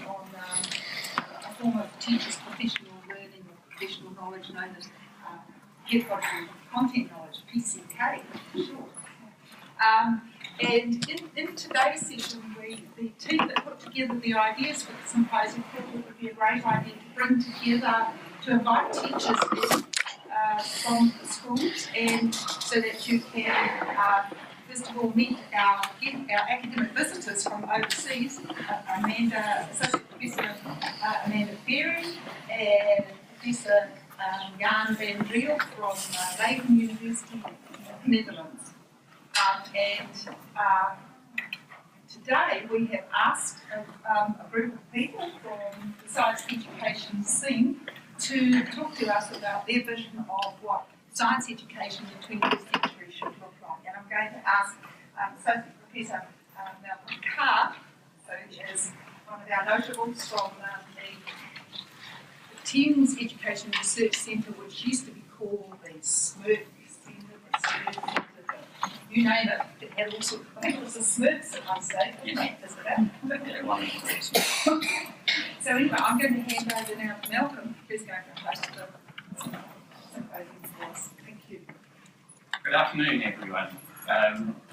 on a form of teachers' professional learning or professional knowledge known as pedagogical content knowledge, PCK for short. And in today's session, the team that put together the ideas for the symposium thought it would be a great idea to bring together, to invite teachers in from the schools, and so that you can first of all meet our academic visitors from overseas, Associate Professor Amanda Berry and Professor Jan van Driel from Leiden University in the Netherlands. Today we have asked a group of people from the science education scene to talk to us about their vision of what science education in the 20th century should look like. And I'm going to ask Associate Professor Malcolm Carr, who is one of our notables from the Thames Education Research Centre, which used to be called the SMERC Centre. You name it, it had all sorts of, I think it was the SMERCs at one stage, wasn't it? So anyway, I'm going to hand over now to Malcolm, who's going to host the symposium for us. Thank you. Good afternoon, everyone.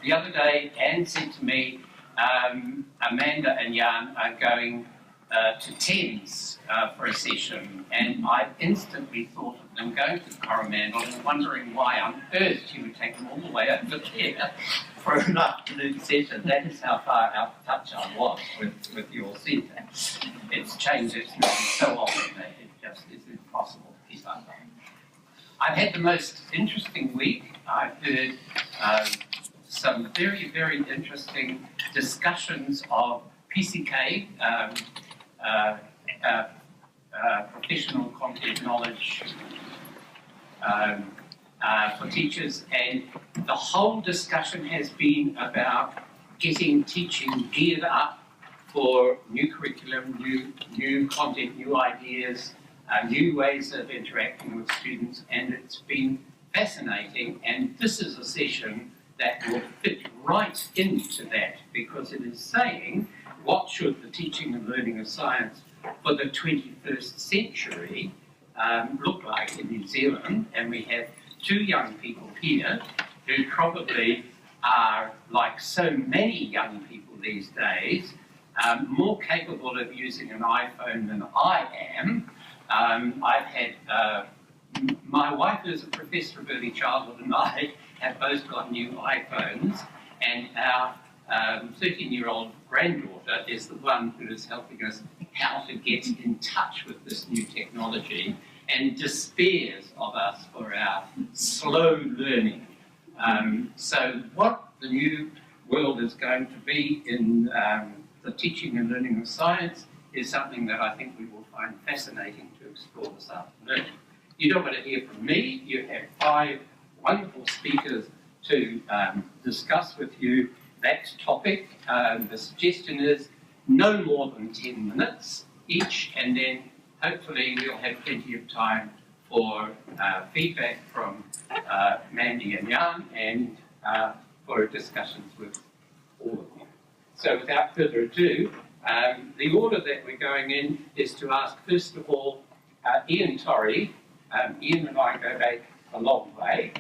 The other day, Anne said to me, Amanda and Jan are going to Thames for a session, and I instantly thought of them going to Coromandel and wondering why on earth you would take them all the way over there for an afternoon session. That is how far out of touch I was with your centre. It's changed its name so often that it just is impossible to keep up. I've had the most interesting week. I've heard some very, very interesting discussions of PCK, professional content knowledge for teachers, and the whole discussion has been about getting teaching geared up for new curriculum, new content, new ideas, new ways of interacting with students, and it's been fascinating. And this is a session that will fit right into that, because it is saying what should the teaching and learning of science for the 21st century look like in New Zealand. And we have two young people here who probably are, like so many young people these days, more capable of using an iPhone than I am. I've had, my wife is a professor of early childhood, and I have both got new iPhones, and our 13-year-old granddaughter is the one who is helping us how to get in touch with this new technology, and despairs of us for our slow learning. So what the new world is going to be in the teaching and learning of science is something that I think we will find fascinating to explore this afternoon. You don't want to hear from me. You have 5 wonderful speakers to discuss with you that topic. The suggestion is no more than 10 minutes each, and then hopefully we'll have plenty of time for feedback from Mandy and Jan, and for discussions with all of you. So without further ado, the order that we're going in is to ask, first of all, Ian Torrey. Ian and I go back a long way.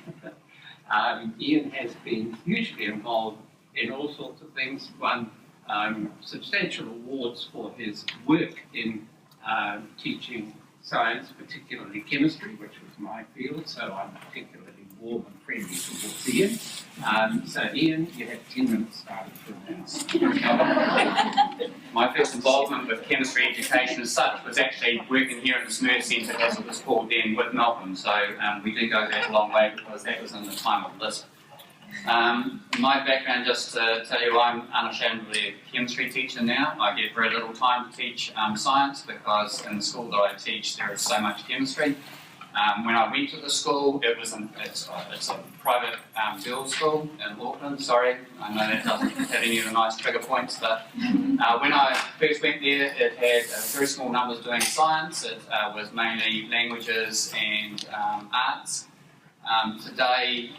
Ian has been hugely involved in all sorts of things, won substantial awards for his work in teaching science, particularly chemistry, which was my field, so I'm particularly warm and friendly towards Ian. So Ian, you have 10 minutes starting from now. My first involvement with chemistry education as such was actually working here at the SMERC Centre, as it was called then, with Malcolm. So we do go back a long way, because that was in the time of LISP. My background, just to tell you, I'm unashamedly a chemistry teacher now. I get very little time to teach science, because in the school that I teach there is so much chemistry. When I went to the school, it's a private girls' school in Auckland. Sorry, I know that doesn't have any of the nice trigger points, but when I first went there, it had very small numbers doing science. It was mainly languages and arts. Today,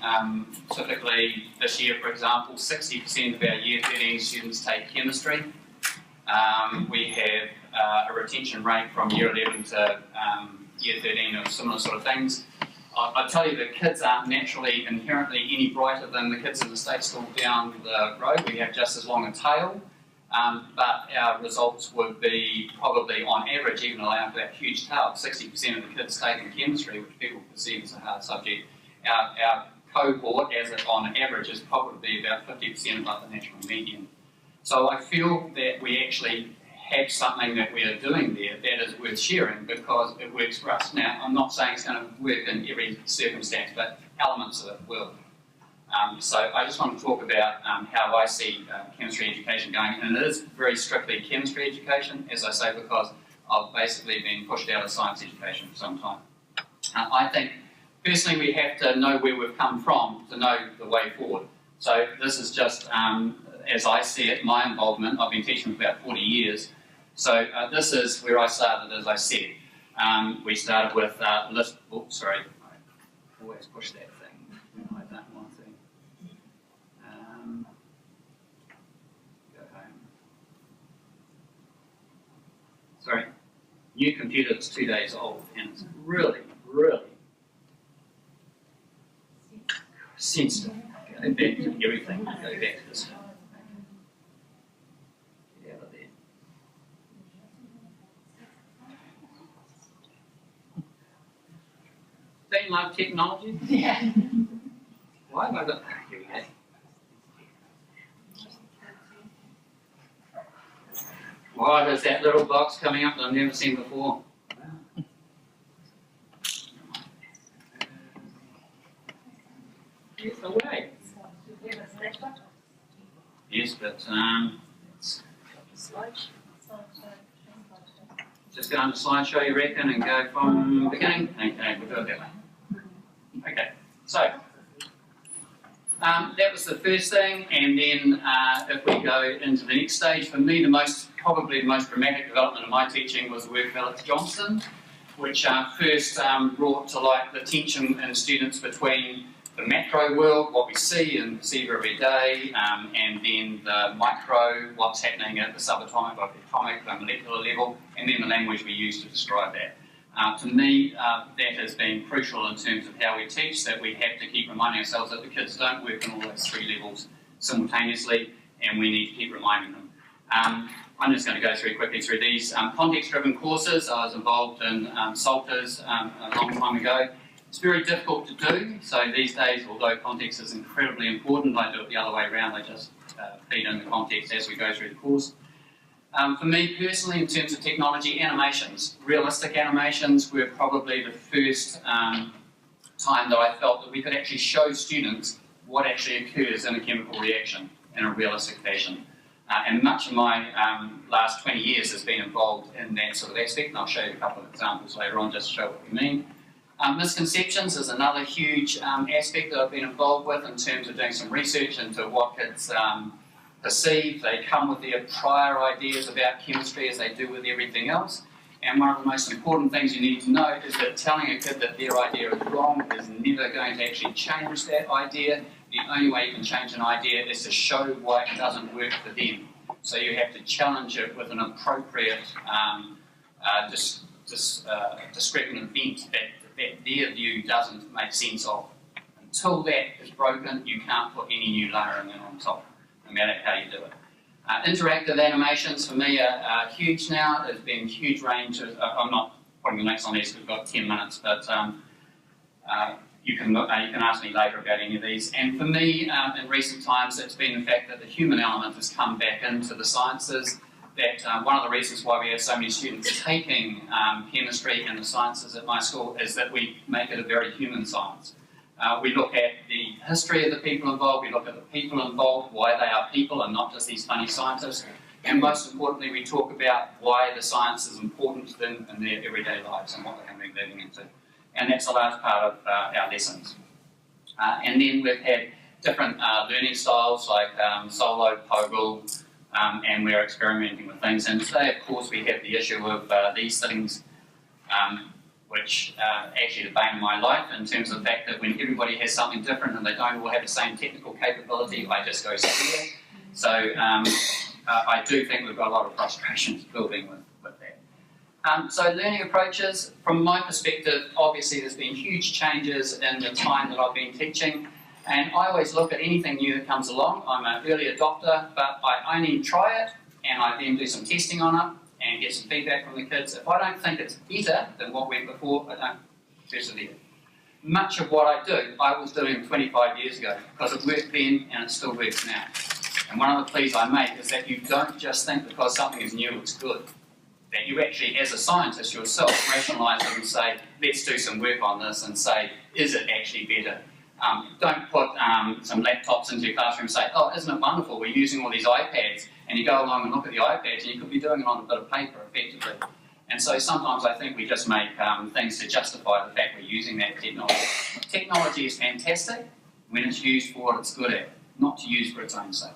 typically this year, for example, 60% of our Year 13 students take chemistry. We have a retention rate from year 11 to year 13 or similar sort of things. I tell you, the kids aren't naturally inherently any brighter than the kids in the state school down the road. We have just as long a tail, but our results would be probably on average, even allowing for that huge tail, 60% of the kids taking chemistry, which people perceive as a hard subject. Our cohort, as it on average, is probably about 50% above the national median. So I feel that we actually have something that we are doing there that is worth sharing because it works for us. Now, I'm not saying it's going to work in every circumstance, but elements of it will. So I just want to talk about how I see chemistry education going, and it is very strictly chemistry education, as I say, because I've basically been pushed out of science education for some time. I think, personally, we have to know where we've come from to know the way forward. So this is just, as I see it, my involvement. I've been teaching for about 40 years. So this is where I started, as I said. We started with list. Oops, sorry, I always push that thing. I don't want to. Go home. Sorry, new computer that's 2 days old, and it's really, really sensitive. Go back to everything. Go back to this one. They love technology? Yeah. Why have I got here we go. Why there's that little box coming up that I've never seen before? Yes, away. Yes, but just go on to slideshow, you reckon, and go from beginning? Okay, we'll do it that way. Okay, so that was the first thing, and then if we go into the next stage, for me probably the most dramatic development of my teaching was the work of Alex Johnston, which first brought to light the tension in students between the macro world, what we see and perceive every day, and then the micro, what's happening at the subatomic, or the atomic, the molecular level, and then the language we use to describe that. To me, that has been crucial in terms of how we teach, that we have to keep reminding ourselves that the kids don't work on all those three levels simultaneously, and we need to keep reminding them. I'm just going to go quickly through these. Context-driven courses, I was involved in SALTers a long time ago. It's very difficult to do, so these days, although context is incredibly important, I do it the other way around. I just feed in the context as we go through the course. For me personally, in terms of technology, animations, realistic animations were probably the first time that I felt that we could actually show students what actually occurs in a chemical reaction in a realistic fashion. And much of my last 20 years has been involved in that sort of aspect, and I'll show you a couple of examples later on just to show what we mean. Misconceptions is another huge aspect that I've been involved with in terms of doing some research into what kids perceive. They come with their prior ideas about chemistry as they do with everything else. And one of the most important things you need to know is that telling a kid that their idea is wrong is never going to actually change that idea. The only way you can change an idea is to show why it doesn't work for them. So you have to challenge it with an appropriate descriptive event that their view doesn't make sense of. Until that is broken, you can't put any new layering in on top, no matter how you do it. Interactive animations for me are huge now. There's been a huge range of, I'm not putting the next on these because we've got 10 minutes, but you can ask me later about any of these. And for me, in recent times, it's been the fact that the human element has come back into the sciences. That one of the reasons why we have so many students taking chemistry and the sciences at my school is that we make it a very human science. We look at the history of the people involved, we look at the people involved, why they are people and not just these funny scientists, and most importantly we talk about why the science is important to them in their everyday lives and what they're going to be living into. And that's a large part of our lessons. And then we've had different learning styles like solo, POGIL, and we're experimenting with things. And today, of course, we have the issue of these things, which actually the bane of my life in terms of the fact that when everybody has something different and they don't all have the same technical capability, I just go scared. So I do think we've got a lot of frustrations building with that. So learning approaches, from my perspective, obviously there's been huge changes in the time that I've been teaching, and I always look at anything new that comes along. I'm an early adopter, but I only try it, and I then do some testing on it, and get some feedback from the kids. If I don't think it's better than what went before, I don't persevere. Much of what I do, I was doing 25 years ago, because it worked then, and it still works now. And one of the pleas I make is that you don't just think because something is new, it's good. That you actually, as a scientist yourself, rationalise it and say, let's do some work on this and say, is it actually better? Don't put some laptops into your classroom and say, oh, isn't it wonderful, we're using all these iPads, and you go along and look at the iPads and you could be doing it on a bit of paper effectively. And so sometimes I think we just make things to justify the fact we're using that technology. Technology is fantastic when it's used for what it's good at, not to use for its own sake.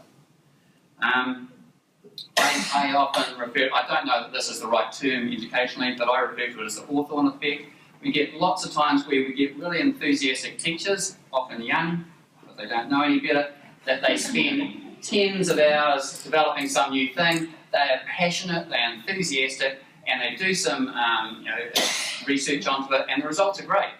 I often refer, I don't know that this is the right term educationally, but I refer to it as the Hawthorne effect. We get lots of times where we get really enthusiastic teachers, often young, because they don't know any better, that they spend tens of hours developing some new thing. They are passionate, they are enthusiastic, and they do some research onto it, and the results are great.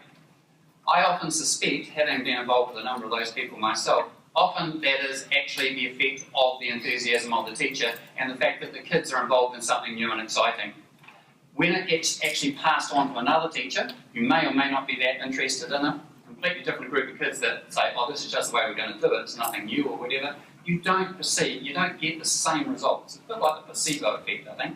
I often suspect, having been involved with a number of those people myself, often that is actually the effect of the enthusiasm of the teacher and the fact that the kids are involved in something new and exciting. When it gets actually passed on to another teacher, who may or may not be that interested in it, a completely different group of kids that say, oh, this is just the way we're going to do it, it's nothing new or whatever, you don't get the same results. It's a bit like the placebo effect, I think.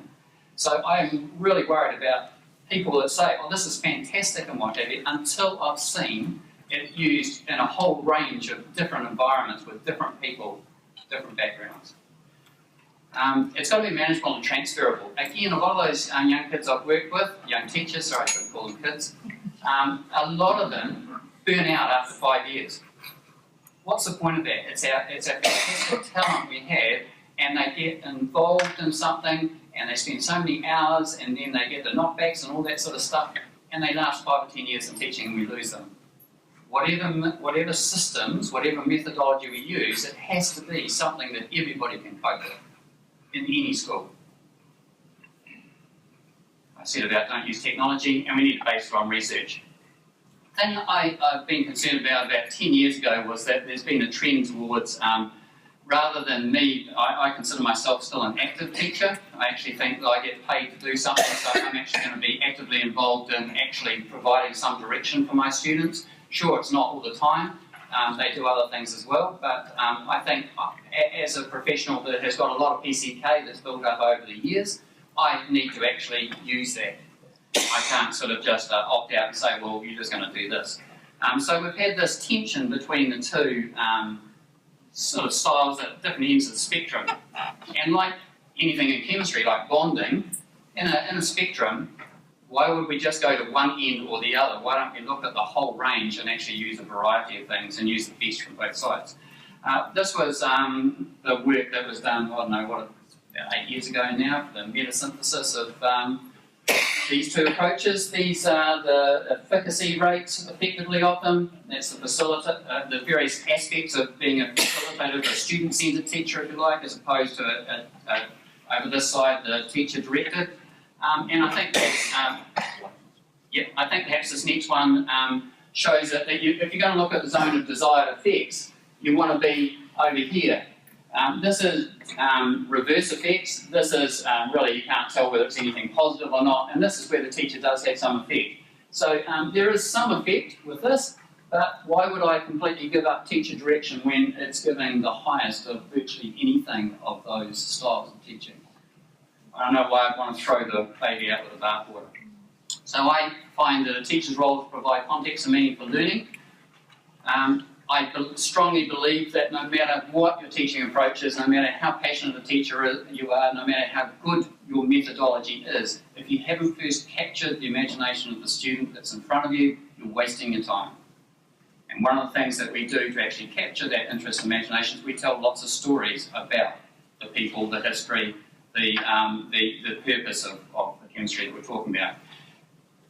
So I'm really worried about people that say, oh, this is fantastic and what have you, until I've seen it used in a whole range of different environments with different people, different backgrounds. It's got to be manageable and transferable. Again, a lot of those young kids I've worked with, young teachers, sorry I shouldn't call them kids, a lot of them burn out after 5 years. What's the point of that? It's a fantastic talent we have, and they get involved in something, and they spend so many hours, and then they get the knockbacks and all that sort of stuff, and they last 5 or 10 years in teaching and we lose them. Whatever systems, whatever methodology we use, it has to be something that everybody can cope with in any school. I said about don't use technology, and we need to base it on research. The thing I've been concerned about 10 years ago was that there's been a trend towards, rather than me, I consider myself still an active teacher. I actually think that I get paid to do something, so I'm actually going to be actively involved in actually providing some direction for my students. Sure, it's not all the time, they do other things as well, but I think as a professional that has got a lot of PCK that's built up over the years, I need to actually use that. I can't sort of just opt out and say, well, you're just going to do this. So we've had this tension between the two sort of styles at different ends of the spectrum. And like anything in chemistry, like bonding, in a spectrum, why would we just go to one end or the other? Why don't we look at the whole range and actually use a variety of things and use the best from both sides? This was the work that was done, I don't know, about 8 years ago now, the metasynthesis of these two approaches. These are the efficacy rates, effectively, of them. That's the various aspects of being a facilitator, a student-centered teacher, if you like, as opposed to over this side, the teacher-directed. And I think that, I think perhaps this next one shows that if you're going to look at the zone of desired effects, you want to be over here. This is reverse effects. This is really, you can't tell whether it's anything positive or not, and this is where the teacher does have some effect. So there is some effect with this, but why would I completely give up teacher direction when it's giving the highest of virtually anything of those styles of teaching? I don't know why I'd want to throw the baby out with the bathwater. So I find that a teacher's role is to provide context and meaning for learning. I strongly believe that no matter what your teaching approach is, no matter how passionate a teacher you are, no matter how good your methodology is, if you haven't first captured the imagination of the student that's in front of you, you're wasting your time. And one of the things that we do to actually capture that interest and imagination is we tell lots of stories about the people, the history, the purpose of the chemistry that we're talking about.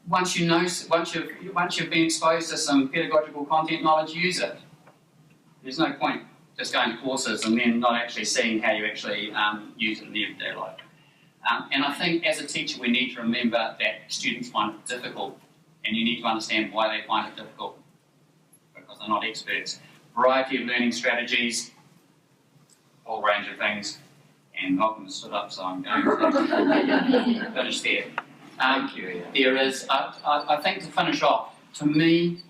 Once you've been exposed to some pedagogical content knowledge, use it. There's no point just going to courses and then not actually seeing how you actually use it in the everyday life. And I think as a teacher we need to remember that students find it difficult, and you need to understand why they find it difficult, because they're not experts. Variety of learning strategies, whole range of things, and Malcolm has stood up, so I'm going to finish there. Thank you. There is, I think to finish off, to me,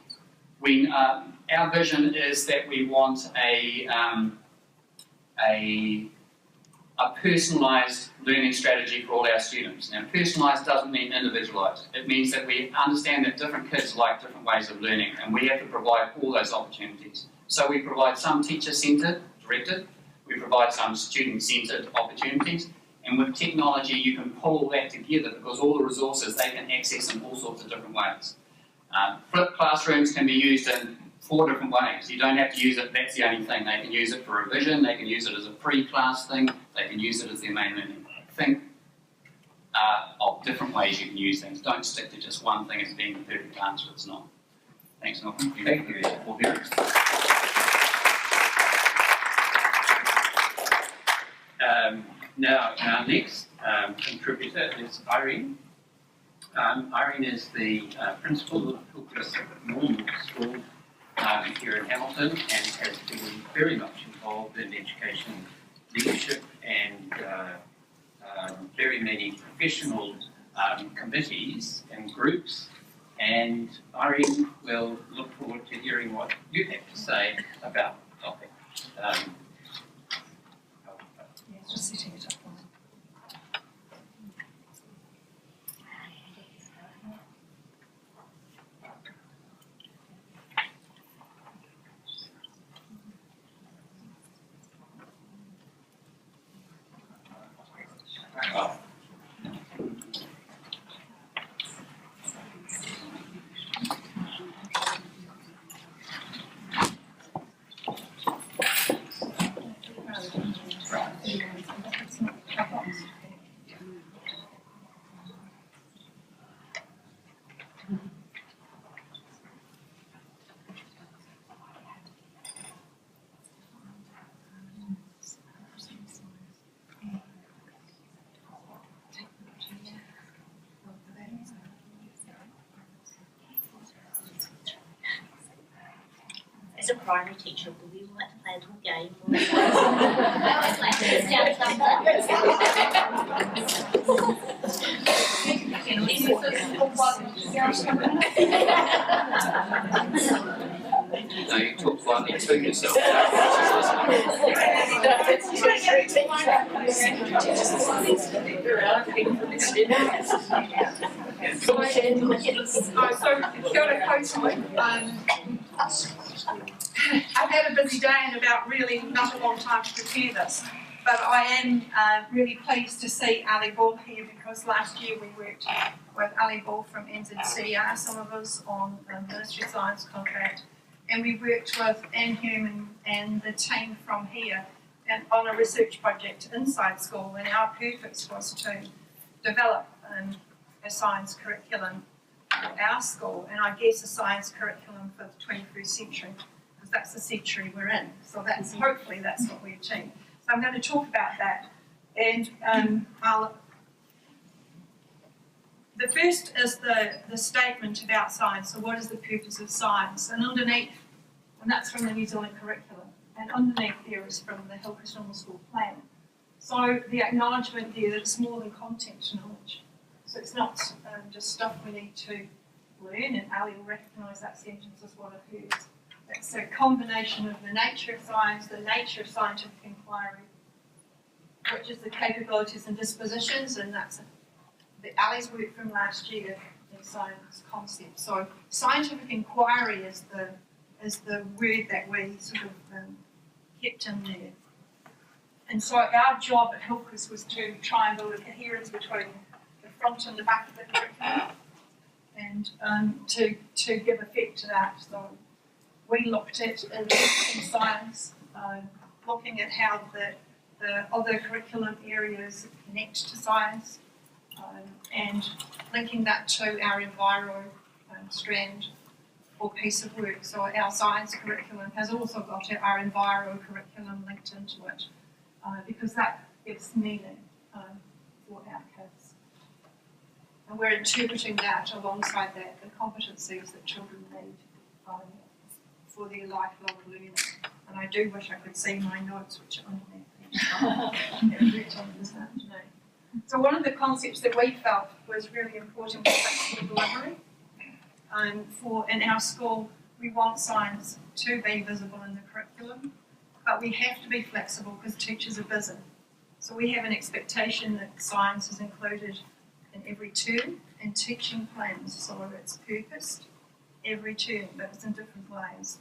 our vision is that we want a personalised learning strategy for all our students. Now, personalised doesn't mean individualised. It means that we understand that different kids like different ways of learning, and we have to provide all those opportunities. So we provide some teacher-centred, directed, we provide some student-centred opportunities, and with technology you can pull that together because all the resources they can access in all sorts of different ways. Flipped classrooms can be used in 4 different ways. You don't have to use it, that's the only thing. They can use it for revision, they can use it as a pre-class thing, they can use it as their main learning. Think of different ways you can use things. Don't stick to just one thing as being the perfect answer, it's not. Thanks, Malcolm. Thank you. Now, our next contributor is Irene. Irene is the principal of Hillcrest Normal School here in Hamilton, and has been very much involved in education leadership and very many professional committees and groups. And Irene will look forward to hearing what you have to say about the topic. Just setting it up. As a primary teacher, would we like to play a little game? I always like to sound No, you talk quietly to yourself. Kia ora koutou. I've had a busy day and about really not a long time to prepare this, but I am really pleased to see Ali Ball here because last year we worked with Ali Ball from NZCR, some of us on the Ministry of Science contract, and we worked with Anne Human and the team from here and on a research project inside school, and our purpose was to develop a science curriculum for our school, and I guess a science curriculum for the 21st century, because that's the century we're in. So that's hopefully that's what we achieve. So I'm going to talk about that, and the first is the statement about science. So what is the purpose of science? And underneath, and that's from the New Zealand curriculum, and underneath there is from the Hillcrest Normal School plan. So the acknowledgement there that it's more than content knowledge. So it's not just stuff we need to learn, and Ali will recognise that sentence as one of hers. It's a combination of the nature of science, the nature of scientific inquiry, which is the capabilities and dispositions, and that's Ali's work from last year in science concepts. So scientific inquiry is the word that we sort of kept in there. And so our job at Hillcrest was to try and build a coherence between the front and the back of the curriculum, and to give effect to that. So we looked at in science, looking at how the other curriculum areas connect to science, and linking that to our Enviro strand or piece of work. So our science curriculum has also got our Enviro curriculum linked into it, because that gives meaning. for our kids. And we're interpreting that alongside that, the competencies that children need for their lifelong learning. And I do wish I could see my notes, which are on that this afternoon. So one of the concepts that we felt was really important was flexible delivery. In our school, we want science to be visible in the curriculum, but we have to be flexible because teachers are busy. So we have an expectation that science is included in every term and teaching plans, so it's purposed every term, but it's in different ways.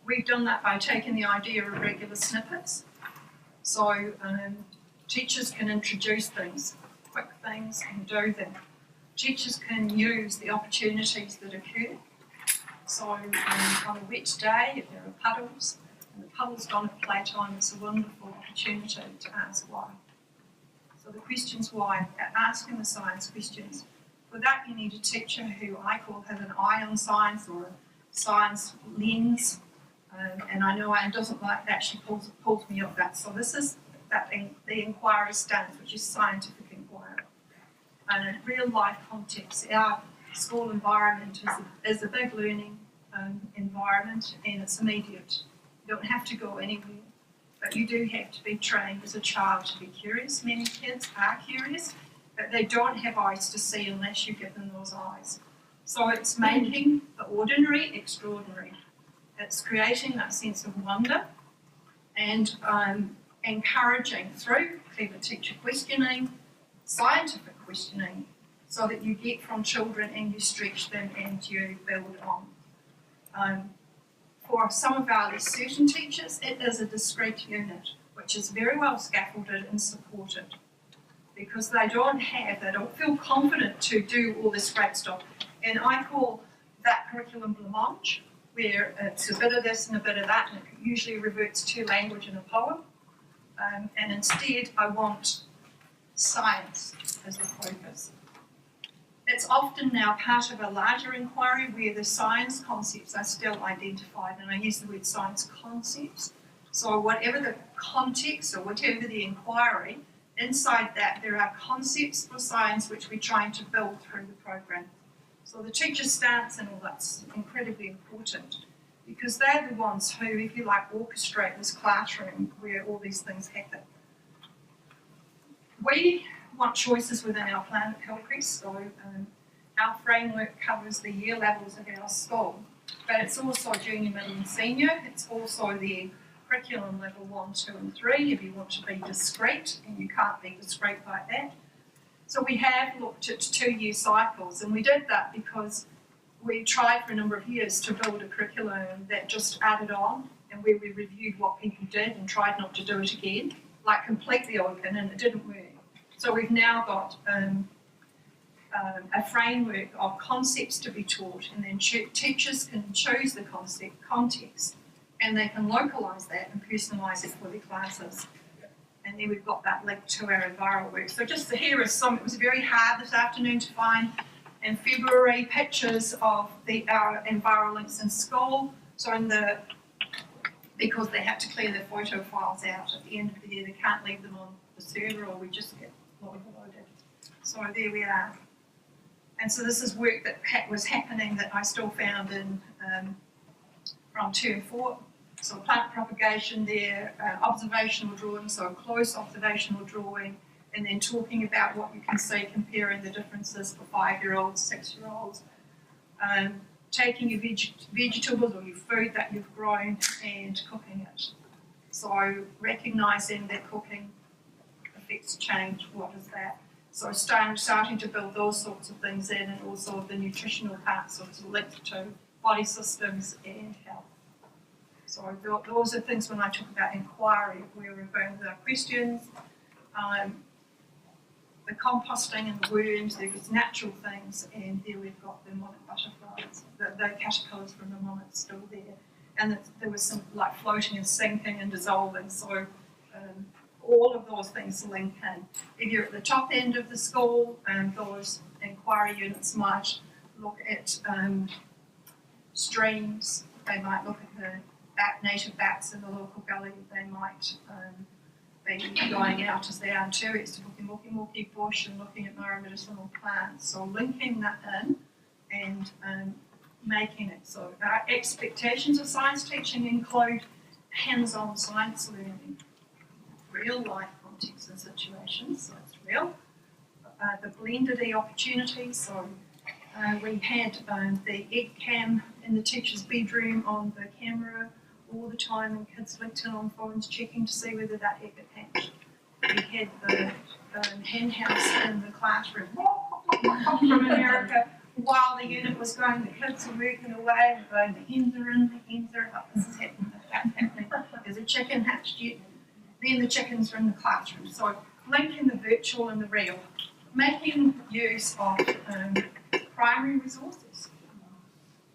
We've done that by taking the idea of regular snippets. So teachers can introduce things, quick things, and do them. Teachers can use the opportunities that occur. So on a wet day, if there are puddles, and the puddle's gone at playtime, it's a wonderful opportunity to ask why. So the questions why, asking the science questions. For that, you need a teacher who I call has an eye on science or a science lens. And I know Anne doesn't like that, she pulls me up that. So this is the inquiry stance, which is scientific inquiry. And in real life context, our school environment is a big learning environment, and it's immediate. You don't have to go anywhere, but you do have to be trained as a child to be curious. Many kids are curious, but they don't have eyes to see unless you give them those eyes. So it's making the ordinary extraordinary. It's creating that sense of wonder and encouraging through clever teacher questioning, scientific questioning, so that you get from children and you stretch them and you build on. For some of our less certain teachers, it is a discrete unit, which is very well scaffolded and supported, because they don't feel confident to do all this great stuff. And I call that curriculum blancmange, where it's a bit of this and a bit of that, and it usually reverts to language in a poem. And instead, I want science as the focus. It's often now part of a larger inquiry where the science concepts are still identified, and I use the word science concepts. So whatever the context or whatever the inquiry, inside that there are concepts for science which we're trying to build through the program. So the teacher's stance and all that's incredibly important, because they're the ones who, if you like, orchestrate this classroom where all these things happen. We want choices within our plan at Hillcrest, so our framework covers the year levels of our school, but it's also junior, middle and senior. It's also the curriculum level 1, 2 and 3 if you want to be discrete, and you can't be discrete like that. So we have looked at 2-year cycles, and we did that because we tried for a number of years to build a curriculum that just added on, and where we reviewed what people did and tried not to do it again, like completely open, and it didn't work. So we've now got a framework of concepts to be taught, and then teachers can choose the context, and they can localise that and personalise it for their classes. And then we've got that link to our environmental work. So just here is some, it was very hard this afternoon to find in February pictures of our environmental links in school. So because they have to clear their photo files out at the end of the year, they can't leave them on the server, or we just get loaded. So there we are. And so this is work that was happening that I still found in from term 4. So plant propagation there, observational drawing, so close observational drawing, and then talking about what you can see, comparing the differences for 5-year-olds, 6-year-olds, taking your vegetables or your food that you've grown and cooking it. So recognising that cooking affects change, what is that? So starting to build those sorts of things in, and also the nutritional parts, so it's linked to body systems and health. So those are things when I talk about inquiry, where we're going with our questions, the composting and the worms, there's natural things, and there we've got the monarch butterflies, the caterpillars from the monarch still there. And there was some like floating and sinking and dissolving, so all of those things link in. If you're at the top end of the school, those inquiry units might look at streams, they might look at the native bats in the local gully, they might be going out as they are in 2 weeks to Whakimoki Bush and looking at Mara medicinal plants. So linking that in and making it so. Our expectations of science teaching include hands-on science learning, real life contexts and situations, so it's real. The blended opportunities, so we had the egg cam in the teacher's bedroom on the camera all the time, and kids linked in on phones checking to see whether that egg had hatched. We had the hen house in the classroom from America while the unit was going. The kids were working away and going, the hens are in, the hens are up, this is happening, that's happening. There's a chicken hatched yet. Then the chickens are in the classroom. So linking the virtual and the real, making use of primary resources,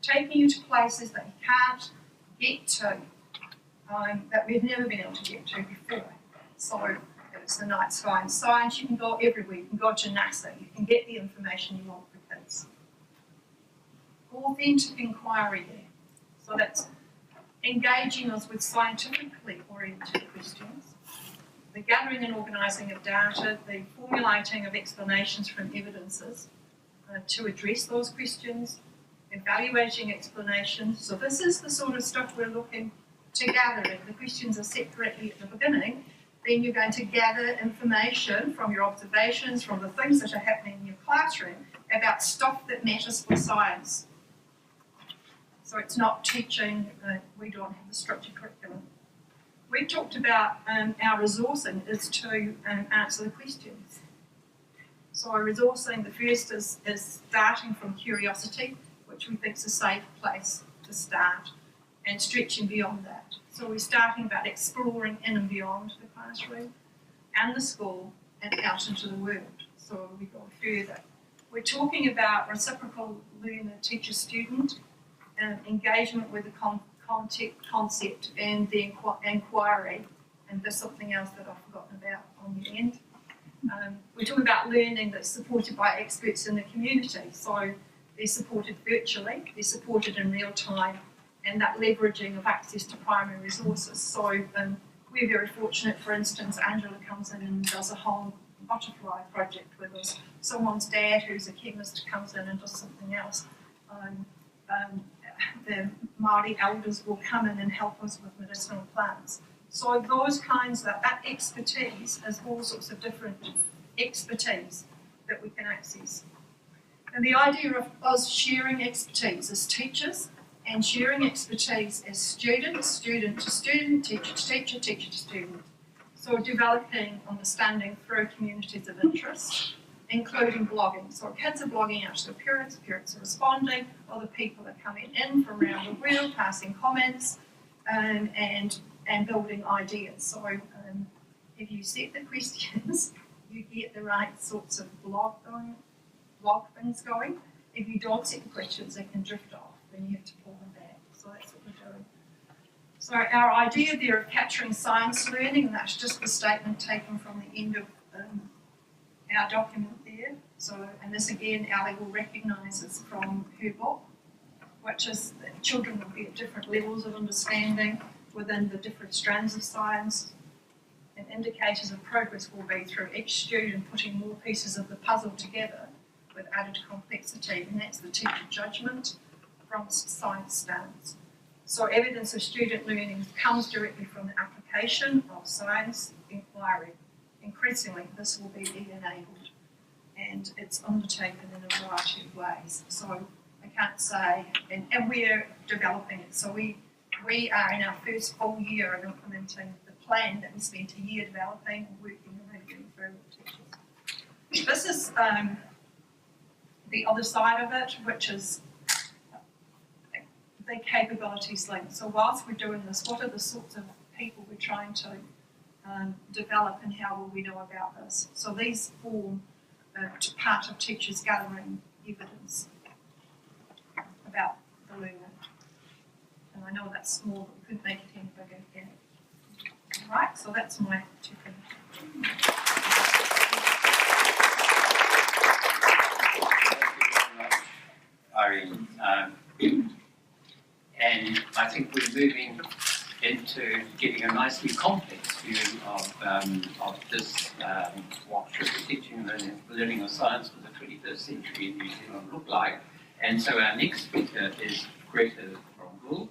taking you to places that you can't get to, that we've never been able to get to before. So if it's the night sky and science, you can go everywhere. You can go to NASA, you can get the information you want for kids. Authentic inquiry there. So that's engaging us with scientifically oriented questions, the gathering and organising of data, the formulating of explanations from evidences to address those questions, evaluating explanations. So this is the sort of stuff we're looking to gather. If the questions are set correctly at the beginning, then you're going to gather information from your observations, from the things that are happening in your classroom about stuff that matters for science. So it's not teaching, we don't have the structured curriculum. We talked about our resourcing is to answer the questions. So resourcing, the first is starting from curiosity, which we think is a safe place to start, and stretching beyond that. So we're starting about exploring in and beyond the classroom and the school and out into the world. So we go further. We're talking about reciprocal learner, teacher, student, engagement with the concept and the inquiry, and there's something else that I've forgotten about on the end. We're talking about learning that's supported by experts in the community, so they're supported virtually, they're supported in real time, and that leveraging of access to primary resources. So we're very fortunate, for instance, Angela comes in and does a whole butterfly project with us. Someone's dad, who's a chemist, comes in and does something else. The Māori elders will come in and help us with medicinal plants. So those kinds of, that expertise is all sorts of different expertise that we can access. And the idea of us sharing expertise as teachers and sharing expertise as students, student to student, teacher to teacher, teacher to student. So developing understanding through communities of interest, including blogging. So kids are blogging out to their parents are responding, other people are coming in from around the world, passing comments, and building ideas. So if you set the questions, you get the right sorts of blog things going. If you don't set the questions, they can drift off, then you have to pull them back. So that's what we're doing. So our idea there of capturing science learning, and that's just the statement taken from the end of our document there. So, and this again, Ali will recognise this from her book, which is that children will be at different levels of understanding within the different strands of science, and indicators of progress will be through each student putting more pieces of the puzzle together with added complexity, and that's the teacher judgment from science stance. So evidence of student learning comes directly from the application of science inquiry. Increasingly, this will be enabled, and it's undertaken in a variety of ways. So I can't say, and we're developing it. So we are in our first full year of implementing the plan that we spent a year developing and working and reviewing through with teachers. This is the other side of it, which is the capabilities link. So whilst we're doing this, what are the sorts of people we're trying to develop, and how will we know about this? So these form part of teachers gathering evidence about the learner. And I know that's small, but we couldn't make it any bigger again. Right, so that's my tipping. Irene, and I think we're moving into getting a nicely complex viewing of this, what should the teaching and learning of science for the 21st century in New Zealand look like. And so our next speaker is Greta from Gould.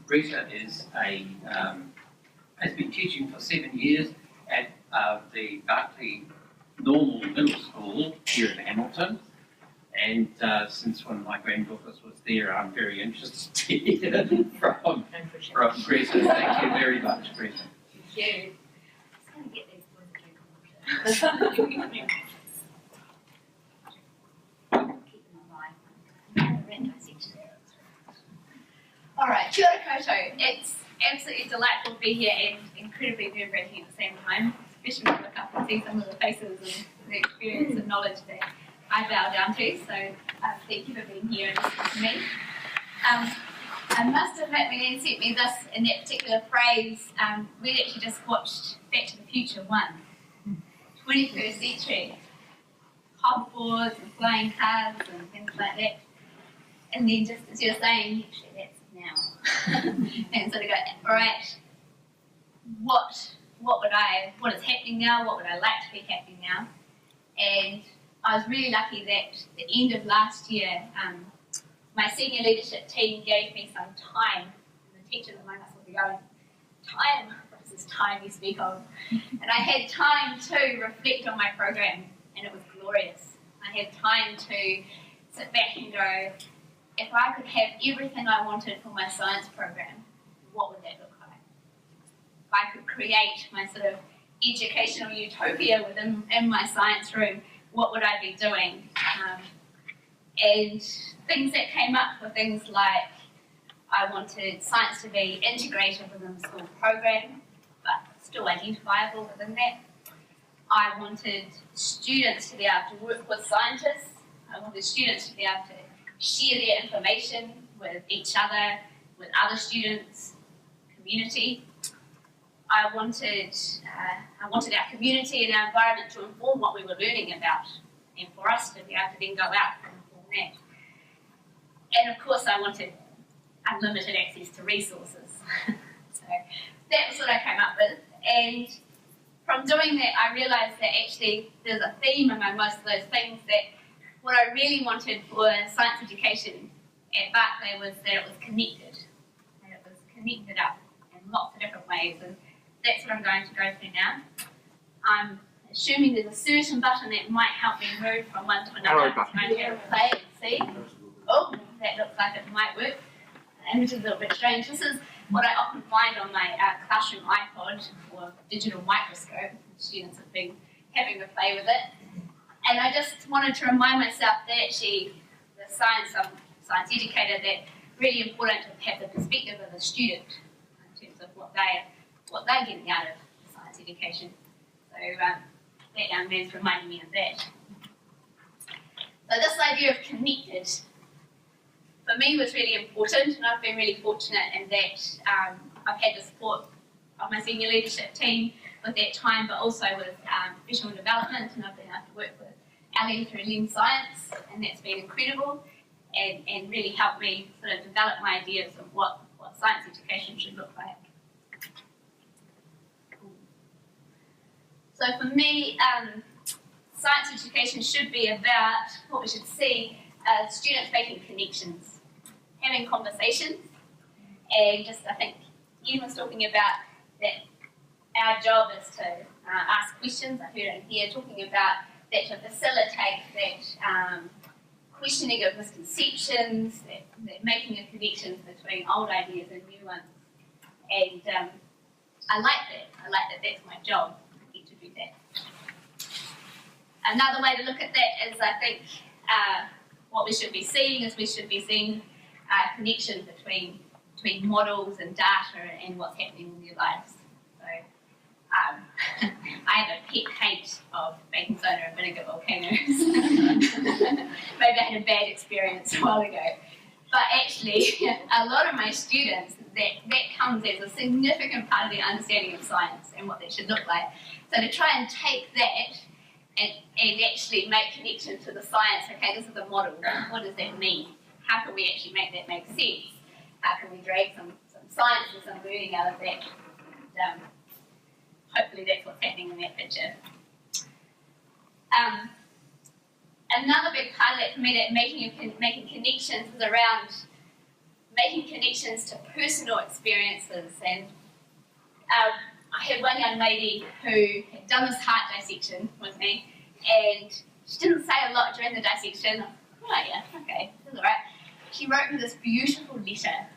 Greta is has been teaching for 7 years at the Barclay Normal Middle School here in Hamilton. And since one of my granddaughters was there, I'm very interested to hear from Greta. Thank you very much, Greta. Thank you. I'm just going to get these boys a drink of water. Keep them alive. Alright, kia ora koutou. It's absolutely delightful to be here and incredibly nerve-wracking at the same time, especially when I look up and see some of the faces and the experience and knowledge that I bow down to. So thank you for being here and listening to me. I must admit, when Ian sent me this in that particular phrase, we'd actually just watched Back to the Future 1, 21st century, hoverboards and flying cars and things like that. And then just as you're saying, actually that's now. And sort of go, alright, what is happening now? What would I like to be happening now? And I was really lucky that at the end of last year, my senior leadership team gave me some time, and the teachers among us will be going, time? What is this time you speak of? And I had time to reflect on my program, and it was glorious. I had time to sit back and go, if I could have everything I wanted for my science program, what would that look like? If I could create my sort of educational utopia within my science room, what would I be doing? And things that came up were things like I wanted science to be integrated within the school program, but still identifiable within that. I wanted students to be able to work with scientists. I wanted students to be able to share their information with each other, with other students, community. I wanted our community and our environment to inform what we were learning about, and for us to be able to then go out and inform that. And of course I wanted unlimited access to resources. So that was what I came up with, and from doing that I realised that actually there's a theme among most of those things, that what I really wanted for science education at Barclay was that it was connected, and it was connected up in lots of different ways, and that's what I'm going to go through now. I'm assuming there's a certain button that might help me move from one to another. I'm going to have a play and see. Oh, that looks like it might work, and which is a little bit strange. This is what I often find on my classroom iPod or digital microscope. Students have been having a play with it. And I just wanted to remind myself that actually the science educator, that really important to have the perspective of the student in terms of what they're getting out of science education. So that young man's reminding me of that. So this idea of connected, for me, was really important, and I've been really fortunate in that I've had the support of my senior leadership team with that time, but also with professional development, and I've been able to work with Ali through Lens Science, and that's been incredible, and really helped me sort of develop my ideas of what science education should look like. So for me, science education should be about what we should see as students making connections, having conversations, and just, I think Ian was talking about that our job is to ask questions. I heard it here talking about that, to facilitate that questioning of misconceptions, that making of connections between old ideas and new ones. And I like that. I like that that's my job. I get to do that. Another way to look at that is, I think, what we should be seeing is we should be seeing connections between models and data and what's happening in their lives. So I have a pet hate of baking soda and vinegar volcanoes. Maybe I had a bad experience a while ago. But actually, a lot of my students, that comes as a significant part of their understanding of science and what that should look like. So to try and take that and actually make connections to the science, okay, this is a model, what does that mean? How can we actually make that make sense? How can we drag some science and some learning out of that? hopefully that's what's happening in that picture. Another big part of that for me, that making connections, is around making connections to personal experiences. And I had one young lady who had done this heart dissection with me, and she didn't say a lot during the dissection. Oh yeah, okay, that's all right. She wrote me this beautiful letter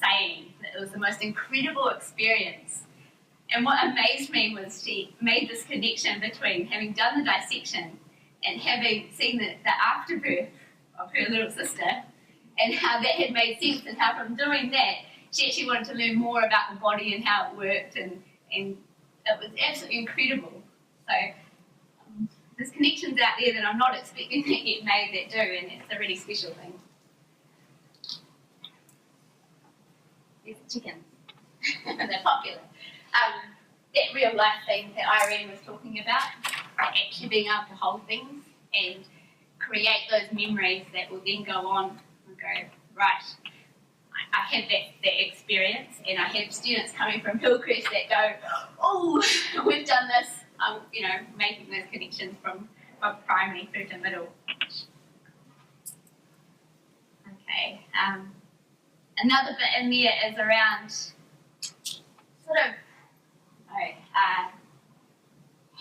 saying that it was the most incredible experience. And what amazed me was she made this connection between having done the dissection and having seen the afterbirth of her little sister, and how that had made sense, and how from doing that she actually wanted to learn more about the body and how it worked, and it was absolutely incredible. So there's connections out there that I'm not expecting to get made that do, and it's a really special thing. There's the chickens. They're popular. That real life thing that Irene was talking about, actually being able to hold things and create those memories that will then go on and go, right, I had that experience, and I have students coming from Hillcrest that go, oh, we've done this, making those connections from primary through to middle. Okay, another bit in there is around sort of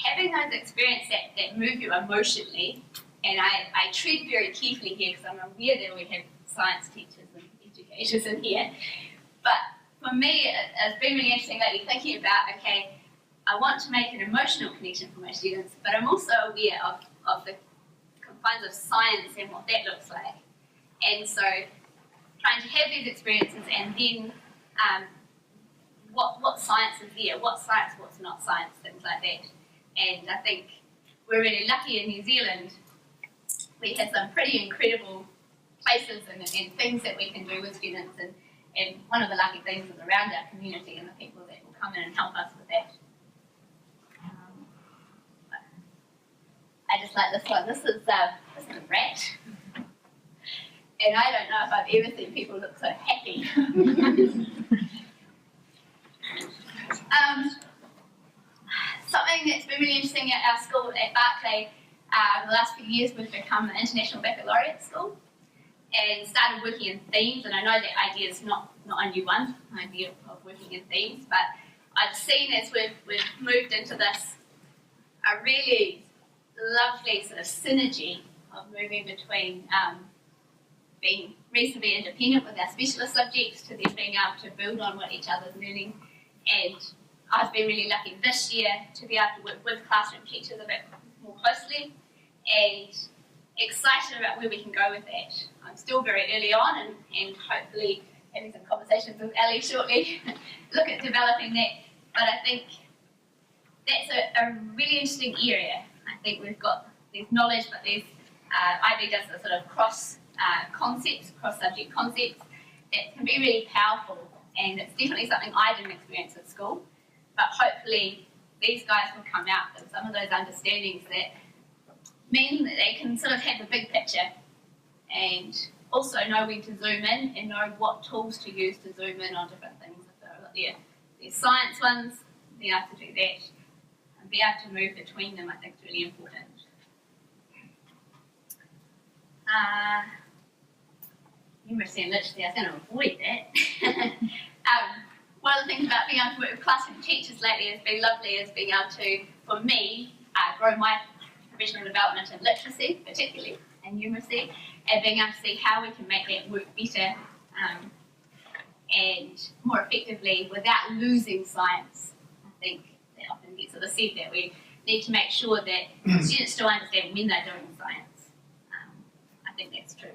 having those experiences that move you emotionally, and I tread very carefully here because I'm aware that we have science teachers and educators in here, but for me it's been really interesting lately thinking about, okay, I want to make an emotional connection for my students, but I'm also aware of the confines of science and what that looks like, and so trying to have these experiences and then what science is there, what's science, what's not science, things like that. And I think we're really lucky in New Zealand. We have some pretty incredible places and things that we can do with students, and one of the lucky things is around our community and the people that will come in and help us with that. I just like this one. This is a rat. And I don't know if I've ever seen people look so happy. Something that's been really interesting at our school at Barclay, the last few years we've become an international baccalaureate school and started working in themes, and I know that idea is not only one idea of working in themes, but I've seen as we've moved into this a really lovely sort of synergy of moving between being reasonably independent with our specialist subjects to then being able to build on what each other's learning. And I've been really lucky this year to be able to work with classroom teachers a bit more closely, and excited about where we can go with that. I'm still very early on, and hopefully having some conversations with Ellie shortly, look at developing that. But I think that's a really interesting area. I think we've got there's knowledge, but there's IB does the sort of cross subject concepts that can be really powerful, and it's definitely something I didn't experience at school, but hopefully these guys will come out with some of those understandings that mean that they can sort of have the big picture and also know when to zoom in and know what tools to use to zoom in on different things. So there's science ones, be able to do that, and be able to move between them I think is really important. Numeracy and literacy, I was going to avoid that. One of the things about being able to work with classroom teachers lately has been lovely, is being able to, for me, grow my professional development in literacy, particularly, and numeracy, and being able to see how we can make that work better and more effectively without losing science. I think that often gets sort of said that we need to make sure that students still understand when they're doing science. I think that's true.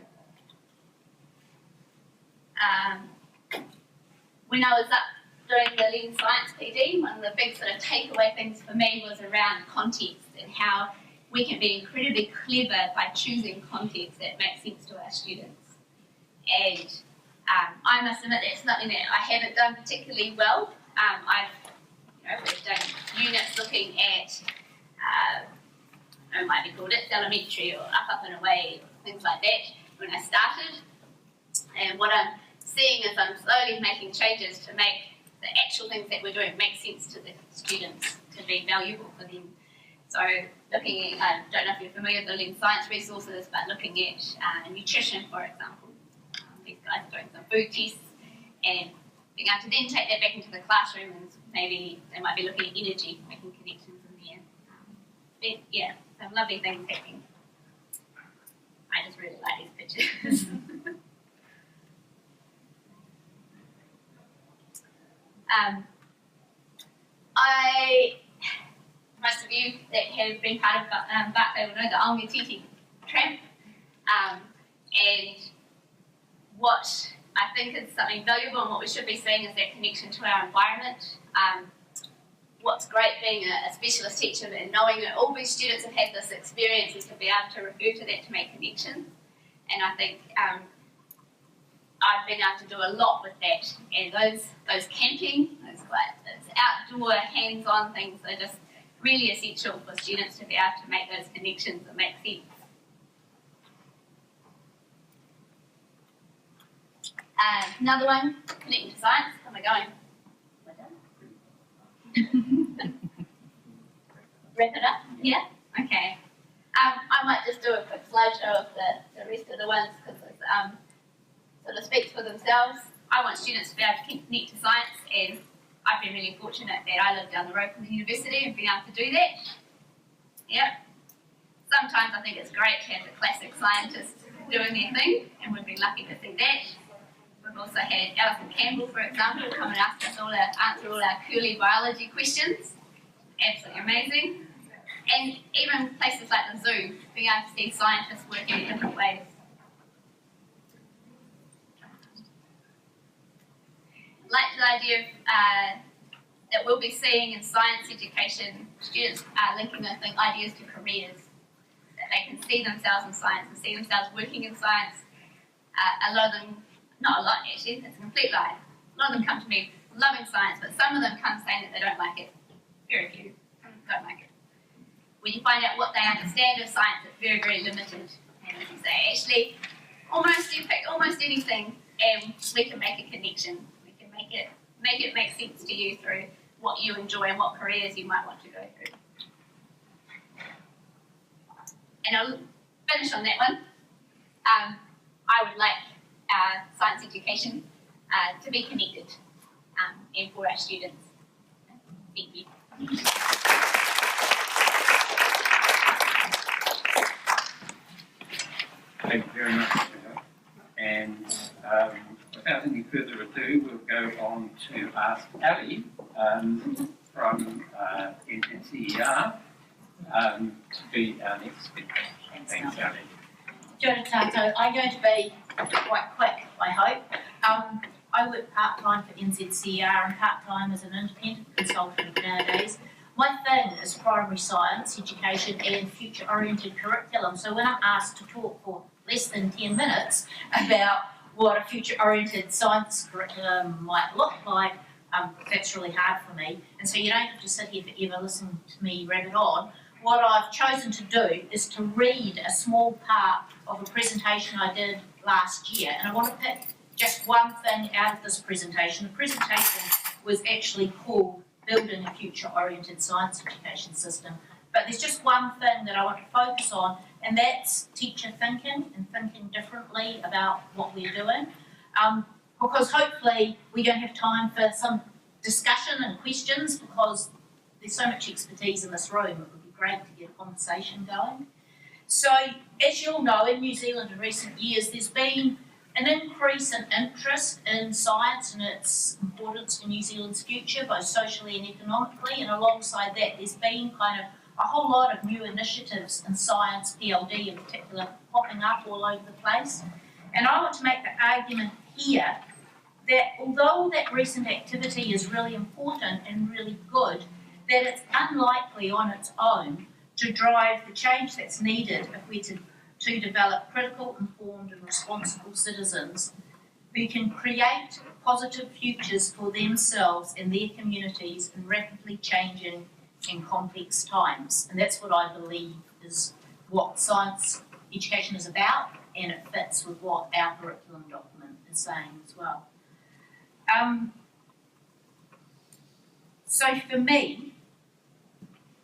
When I was up doing the Lean Science PD, one of the big sort of takeaway things for me was around context and how we can be incredibly clever by choosing context that makes sense to our students. And I must admit that's something that I haven't done particularly well. We've done units looking at, it might be called It's Elementary or Up and Away, things like that when I started. And what I'm seeing is I'm slowly making changes to make the actual things that we're doing make sense to the students, to be valuable for them. So looking at, I don't know if you're familiar with building science resources, but looking at nutrition, for example. These guys are doing some food tests and being able to then take that back into the classroom, and maybe they might be looking at energy, making connections in there. But yeah, some lovely things happening. I just really like these pictures. Most of you that have been part of Barclay will know the Aongatiti tramp. And what I think is something valuable and what we should be seeing is that connection to our environment. What's great being a specialist teacher and knowing that all these students have had this experience is to be able to refer to that to make connections. And I think I've been able to do a lot with that. And those camping, those outdoor hands-on things are just really essential for students to be able to make those connections that make sense. Another one, connecting to science. How am I going? Wrap it up? Yeah? Okay. I might just do a quick slideshow of the rest of the ones because it sort of speaks for themselves. I want students to be able to connect to science, and I've been really fortunate that I live down the road from the university and been able to do that. Yep. Sometimes I think it's great to have the classic scientists doing their thing, and we've been lucky to see that. We've also had Alison Campbell, for example, come and answer all our curly biology questions. Absolutely amazing. And even places like the zoo, being able to see scientists working in different ways. Like the idea of, that we'll be seeing in science education, students linking those ideas to careers, that they can see themselves in science and see themselves working in science. A lot of them, not a lot actually, it's a complete lie. A lot of them come to me loving science, but some of them come saying that they don't like it. Very few don't like it. When you find out what they understand of science, it's very, very limited. And as you say, actually, you pick almost anything and we can make a connection. We can make it make sense to you through what you enjoy and what careers you might want to go through. And I'll finish on that one. I would like science education to be connected and for our students. Thank you. Thank you very much, Jenna. And without any further ado, we'll go on to ask Ali from NZCER to be our next speaker. Thanks, Ali. Kia ora tātou. I'm going to be quite quick, I hope. I work part-time for NZCER and part-time as an independent consultant nowadays. My thing is primary science, education and future-oriented curriculum. So when I'm asked to talk for less than 10 minutes about what a future-oriented science curriculum might look like, that's really hard for me. And so you don't have to sit here forever listening to me rabbit on. What I've chosen to do is to read a small part of a presentation I did last year, and I want to pick just one thing out of this presentation. The presentation was actually called Building a Future-Oriented Science Education System, but there's just one thing that I want to focus on, and that's teacher thinking and thinking differently about what we're doing, because hopefully we're going to have time for some discussion and questions because there's so much expertise in this room. It would be great to get a conversation going. So, as you'll know, in New Zealand in recent years, there's been an increase in interest in science and its importance for New Zealand's future, both socially and economically, and alongside that, there's been kind of a whole lot of new initiatives in science, PLD in particular, popping up all over the place. And I want to make the argument here that although that recent activity is really important and really good, that it's unlikely on its own to drive the change that's needed if we're to develop critical, informed and responsible citizens who can create positive futures for themselves and their communities in rapidly changing and complex times. And that's what I believe is what science education is about, and it fits with what our curriculum document is saying as well. So for me,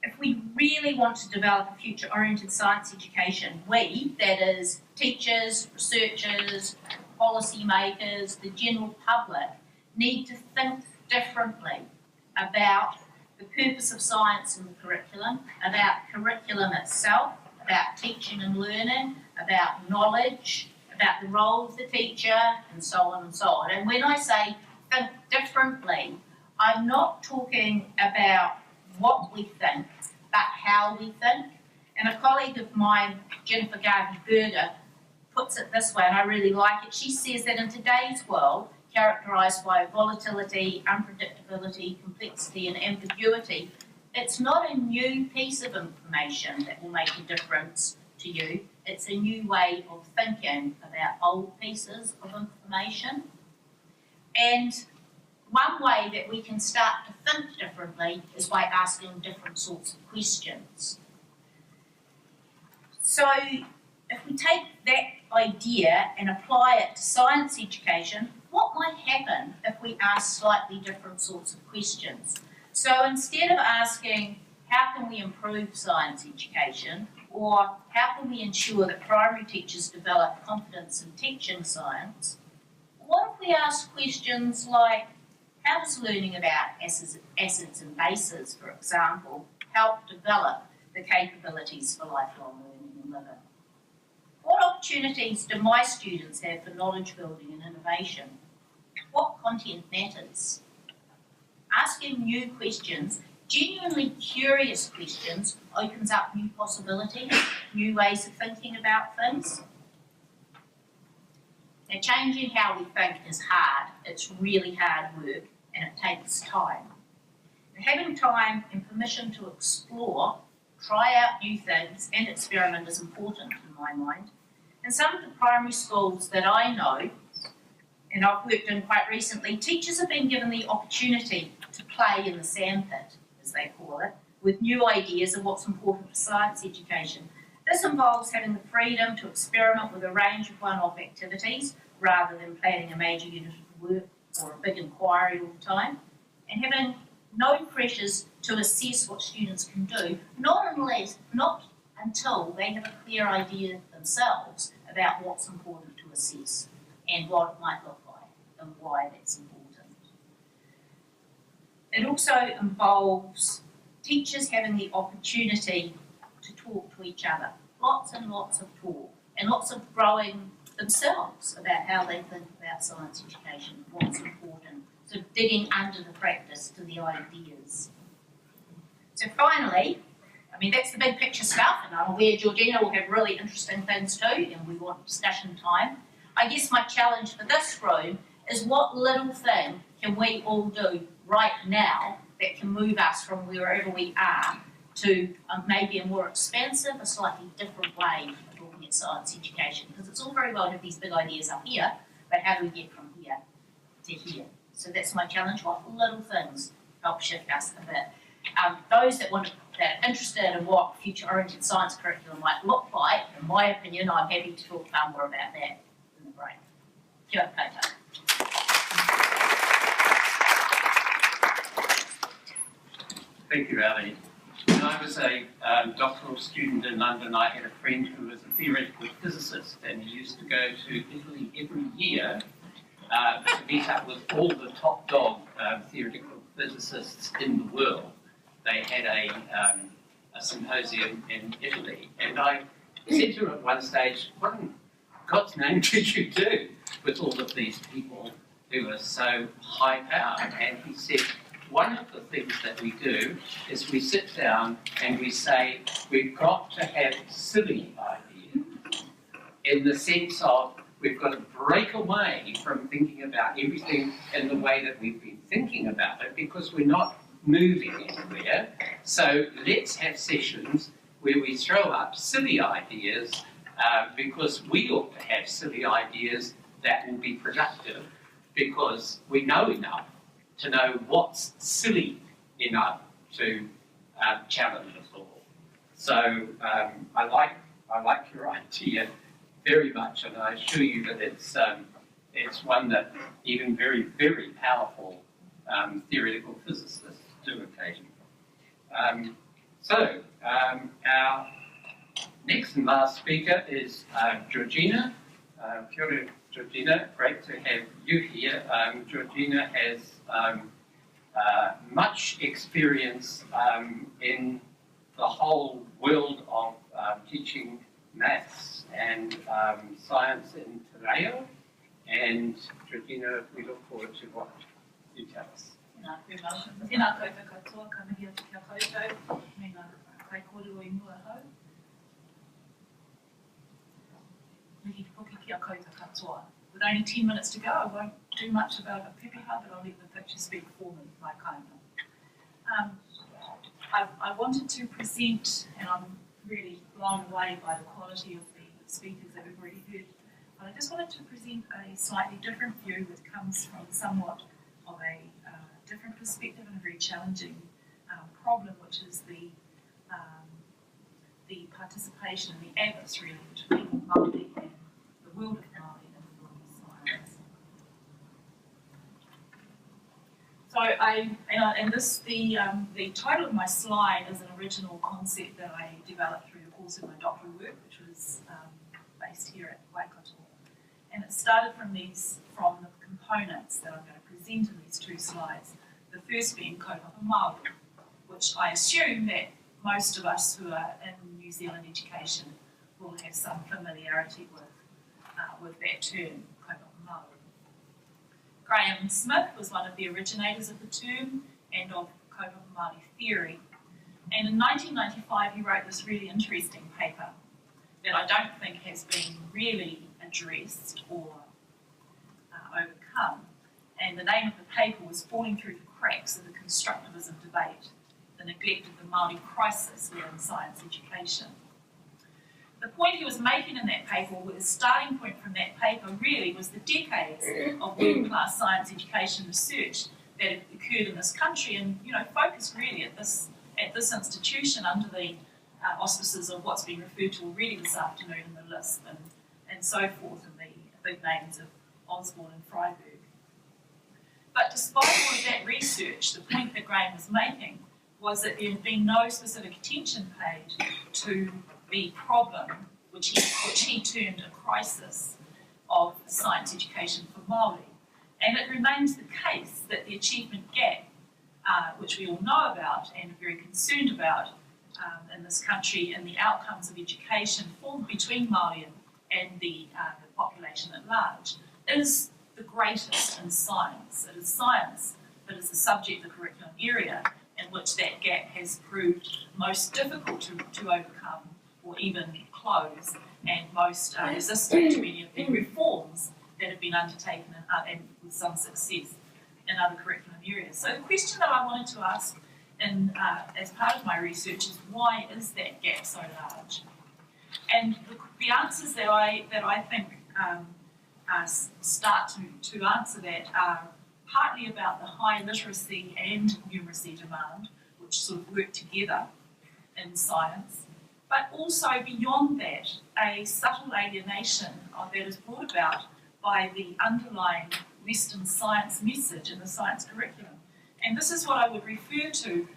if we really want to develop a future-oriented science education, we, that is teachers, researchers, policymakers, the general public, need to think differently about the purpose of science in the curriculum, about curriculum itself, about teaching and learning, about knowledge, about the role of the teacher, and so on and so on. And when I say think differently, I'm not talking about what we think, but how we think. And a colleague of mine, Jennifer Garvey-Berger, puts it this way, and I really like it. She says that in today's world, characterised by volatility, unpredictability, complexity and ambiguity, it's not a new piece of information that will make a difference to you. It's a new way of thinking about old pieces of information. And one way that we can start to think differently is by asking different sorts of questions. So if we take that idea and apply it to science education, what might happen if we ask slightly different sorts of questions? So instead of asking, how can we improve science education, or how can we ensure that primary teachers develop confidence in teaching science, what if we ask questions like, how does learning about acids and bases, for example, help develop the capabilities for lifelong learning and living? What opportunities do my students have for knowledge building and innovation? What content matters? Asking new questions, genuinely curious questions, opens up new possibilities, new ways of thinking about things. Now, changing how we think is hard. It's really hard work and it takes time. And having time and permission to explore, try out new things and experiment is important in my mind. In some of the primary schools that I know, and I've worked in quite recently, teachers have been given the opportunity to play in the sandpit, as they call it, with new ideas of what's important for science education. This involves having the freedom to experiment with a range of one-off activities rather than planning a major unit of work or a big inquiry all the time, and having no pressures to assess what students can do, not until they have a clear idea themselves about what's important to assess and what it might look like and why that's important. It also involves teachers having the opportunity to talk to each other, lots and lots of talk, and lots of growing themselves about how they think about science education, what's important, sort of digging under the practice to the ideas. So finally, I mean, that's the big picture stuff, and I'm aware Georgina will have really interesting things too, and we want discussion time. I guess my challenge for this room is what little thing can we all do right now that can move us from wherever we are to maybe a more expansive, a slightly different way of looking at science education. Because it's all very well to have these big ideas up here, but how do we get from here to here? So that's my challenge. What little things help shift us a bit? Those that are interested in what future-oriented science curriculum might look like, in my opinion, I'm happy to talk far more about that in the break. Kia ora koutou. Thank you, Ali. When I was a doctoral student in London, I had a friend who was a theoretical physicist, and he used to go to Italy every year to meet up with all the top dog theoretical physicists in the world. They had a symposium in Italy, and I said to him at one stage, what in God's name did you do with all of these people who are so high powered? And he said, one of the things that we do is we sit down and we say, we've got to have silly ideas, in the sense of we've got to break away from thinking about everything in the way that we've been thinking about it, because we're not moving anywhere. So let's have sessions where we throw up silly ideas, because we ought to have silly ideas that will be productive, because we know enough to know what's silly enough to challenge us all. So I like your idea very much, and I assure you that it's one that even very, very powerful theoretical physicists do occasionally. So, our next and last speaker is Georgina. Kia ora, Georgina, great to have you here. Georgina has much experience in the whole world of teaching maths and science in Te Reo. And Georgina, we look forward to what you tell us. Tēnā koutou katoa, ka mihi atu kia koutou, me ngā kai kōrero I mua hau. Mihi hoki kia koutou katoa. With only 10 minutes to go, I won't do much about a pepeha, but I'll let the picture speak for me, my kind of. I wanted to present, and I'm really blown away by the quality of the speakers that we've already heard, but I just wanted to present a slightly different view that comes from somewhat of a different perspective and a very challenging problem, which is the participation and the abyss really between Māori and the world of Māori and the world of science. So the title of my slide is an original concept that I developed through the course of my doctoral work, which was based here at Waikato. And it started from the components that I'm going to present in these two slides. The first being kaupapa Māori, which I assume that most of us who are in New Zealand education will have some familiarity with that term, kaupapa Māori. Graham Smith was one of the originators of the term and of kaupapa Māori theory. And in 1995 he wrote this really interesting paper that I don't think has been really addressed or overcome. And the name of the paper was Falling Through the Cracks of the Constructivism Debate, the Neglect of the Māori Crisis within Science Education. The point he was making in that paper, the starting point from that paper really was the decades of world-class science education research that had occurred in this country and focused really at this institution under the auspices of what's been referred to already this afternoon in the LISP and so forth, and the big names of Osborne and Freiberg. But despite all of that research, the point that Graham was making was that there had been no specific attention paid to the problem, which he termed a crisis of science education for Māori. And it remains the case that the achievement gap, which we all know about and are very concerned about in this country, and the outcomes of education between Māori and the population at large, is the greatest in science. It is science that is the subject, the curriculum area, in which that gap has proved most difficult to overcome or even close, and most resistant to any of the reforms that have been undertaken and with some success in other curriculum areas. So the question that I wanted to ask as part of my research is, why is that gap so large? And the answers that I think start to answer that are partly about the high literacy and numeracy demand, which sort of work together in science, but also beyond that, a subtle alienation that is brought about by the underlying Western science message in the science curriculum. And this is what I would refer to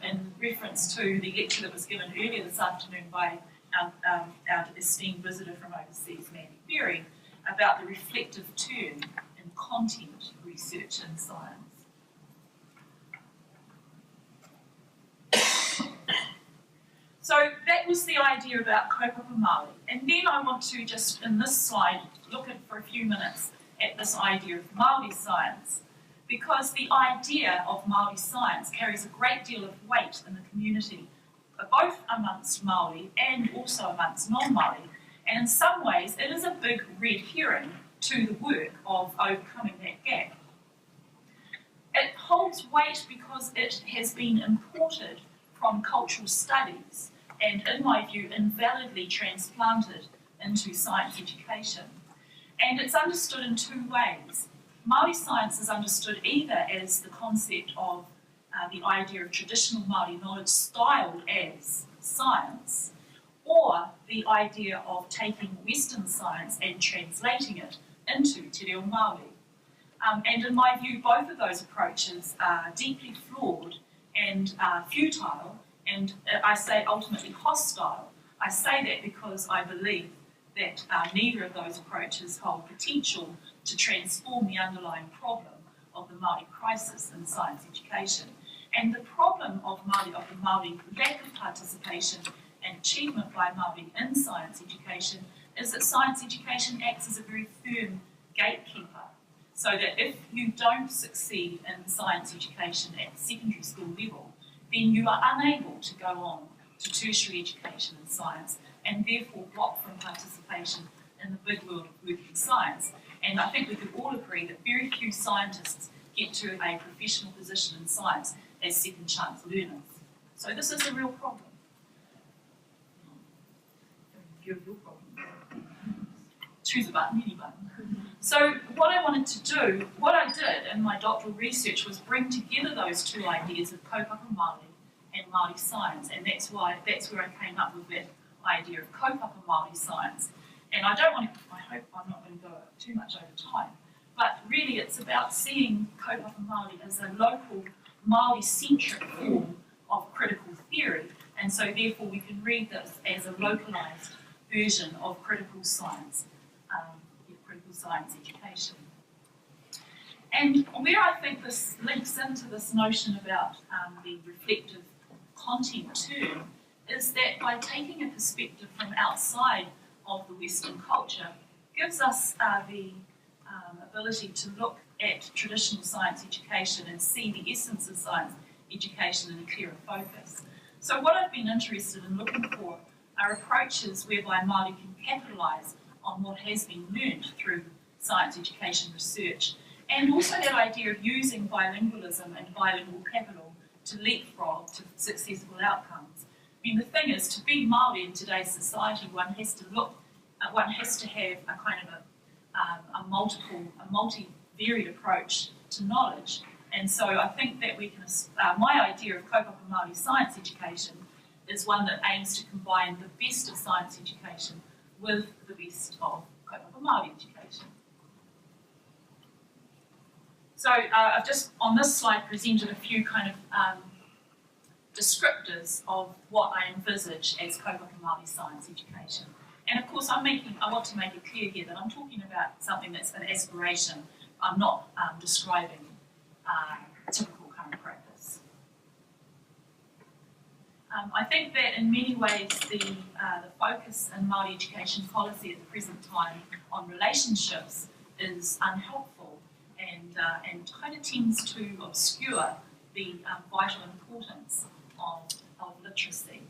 in reference to the lecture that was given earlier this afternoon by our esteemed visitor from overseas, Mandy Berry, about the reflective turn in content research in science. So that was the idea about kaupapa Māori. And then I want to just, in this slide, look at for a few minutes at this idea of Māori science, because the idea of Māori science carries a great deal of weight in the community, both amongst Māori and also amongst non-Māori. And in some ways, it is a big red herring to the work of overcoming that gap. It holds weight because it has been imported from cultural studies and, in my view, invalidly transplanted into science education. And it's understood in two ways. Māori science is understood either as the concept of the idea of traditional Māori knowledge styled as science, or the idea of taking Western science and translating it into Te Reo Māori. And in my view, both of those approaches are deeply flawed and futile, And I say ultimately hostile. I say that because I believe that neither of those approaches hold potential to transform the underlying problem of the Māori crisis in science education. And the problem of the Māori lack of participation and achievement by Māori in science education is that science education acts as a very firm gatekeeper. So that if you don't succeed in science education at the secondary school level, then you are unable to go on to tertiary education in science and therefore blocked from participation in the big world of working science. And I think we could all agree that very few scientists get to a professional position in science as second chance learners. So this is a real problem. Your problem. Choose a button, any button. So what I wanted to do, what I did in my doctoral research was bring together those two ideas of kaupapa Māori and Māori science, and that's where I came up with that idea of kaupapa Māori science. And I hope I'm not going to go too much over time, but really it's about seeing kaupapa Māori as a local Māori-centric form of critical theory, and so therefore we can read this as a localised version of critical science education. And where I think this links into this notion about the reflective content term is that by taking a perspective from outside of the Western culture gives us the ability to look at traditional science education and see the essence of science education in a clearer focus. So what I've been interested in looking for are approaches whereby Māori can capitalise on what has been learned through science education research, and also that idea of using bilingualism and bilingual capital to leapfrog to successful outcomes. I mean, the thing is, to be Māori in today's society, one has to have a kind of a multi-varied approach to knowledge. And so I think that we can, my idea of kaupapa Māori science education is one that aims to combine the best of science education with the best of kaupapa Māori education. So I've just, on this slide, presented a few kind of descriptors of what I envisage as kaupapa Māori science education. And of course, I want to make it clear here that I'm talking about something that's an aspiration. I'm not describing typical current practice. I think that in many ways the focus in Māori education policy at the present time on relationships is unhelpful and kind of tends to obscure the vital importance of literacy.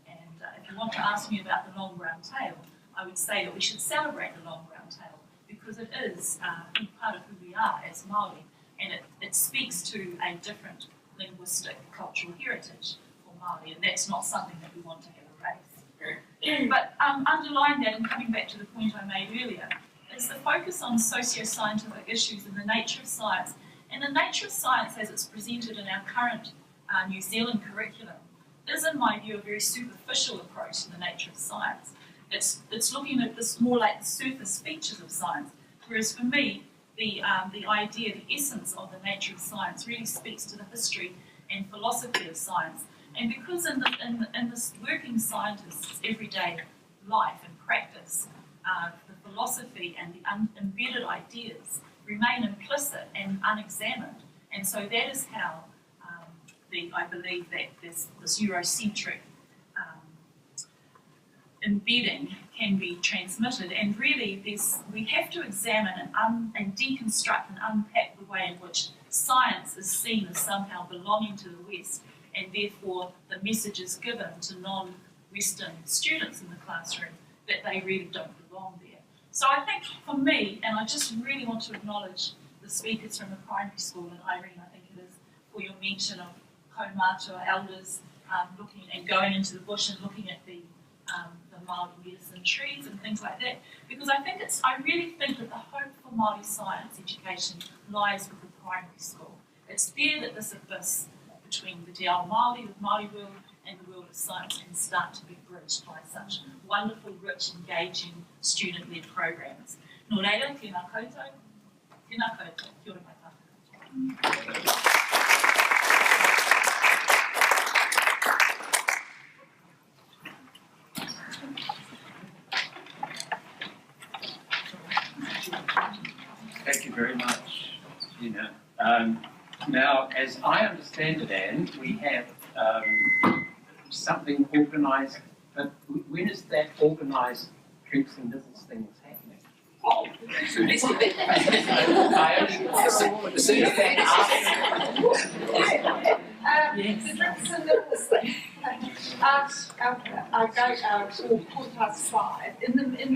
And if you want to ask me about the long brown tail, I would say that we should celebrate the long brown tail because it is a big part of who we are as Māori, and it speaks to a different linguistic cultural heritage for Māori, and that's not something that we want to have erased. But underlying that, and coming back to the point I made earlier, is the focus on socio-scientific issues and the nature of science. And the nature of science as it's presented in our current New Zealand curriculum is, in my view, a very superficial approach to the nature of science. It's looking at this more like the surface features of science, whereas for me, the idea, the essence of the nature of science really speaks to the history and philosophy of science. And because in this working scientist's everyday life and practice, the philosophy and the embedded ideas remain implicit and unexamined. And so that is how I believe that this Eurocentric embedding can be transmitted. And really, we have to examine and deconstruct and unpack the way in which science is seen as somehow belonging to the West, and therefore the message is given to non-Western students in the classroom that they really don't belong there. So I think for me, and I just really want to acknowledge the speakers from the primary school, and Irene, I think it is, for your mention of kaumātua elders looking and going into the bush and looking at the Māori medicine trees and things like that, because I really think that the hope for Māori science education lies with the primary school. It's there that this abyss between the Te Ao Māori, the Māori world, and the world of science can start to be bridged by such wonderful, rich, engaging, student-led programs. Nō reira, tēnā koutou, kia ora mai tātou. Thank you very much, Gina. Now, as I understand it, Anne, we have something organised, but when is that organised drinks and little things happening? Oh, I only see that The drinks and littles thing. I go for 5:15. In the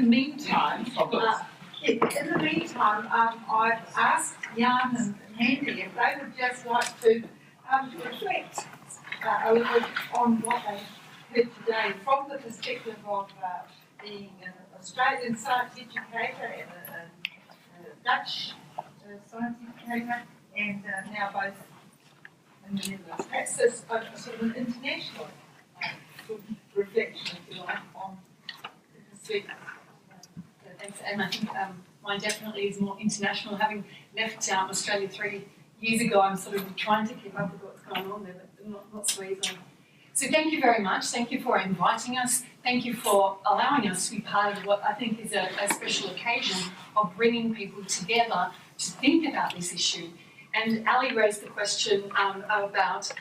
meantime, I've asked Jan and Handy if they would just like to reflect a little on what they heard today from the perspective of being an Australian science educator and a Dutch science educator, and now both in the Netherlands. Perhaps it's a sort of an international sort of reflection, if you like, on the perspective. Thanks, and I think mine definitely is more international. Having left Australia 3 years ago, I'm sort of trying to keep up with what's going on there, but not so easily. So thank you very much. Thank you for inviting us. Thank you for allowing us to be part of what I think is a special occasion of bringing people together to think about this issue. And Ali raised the question about,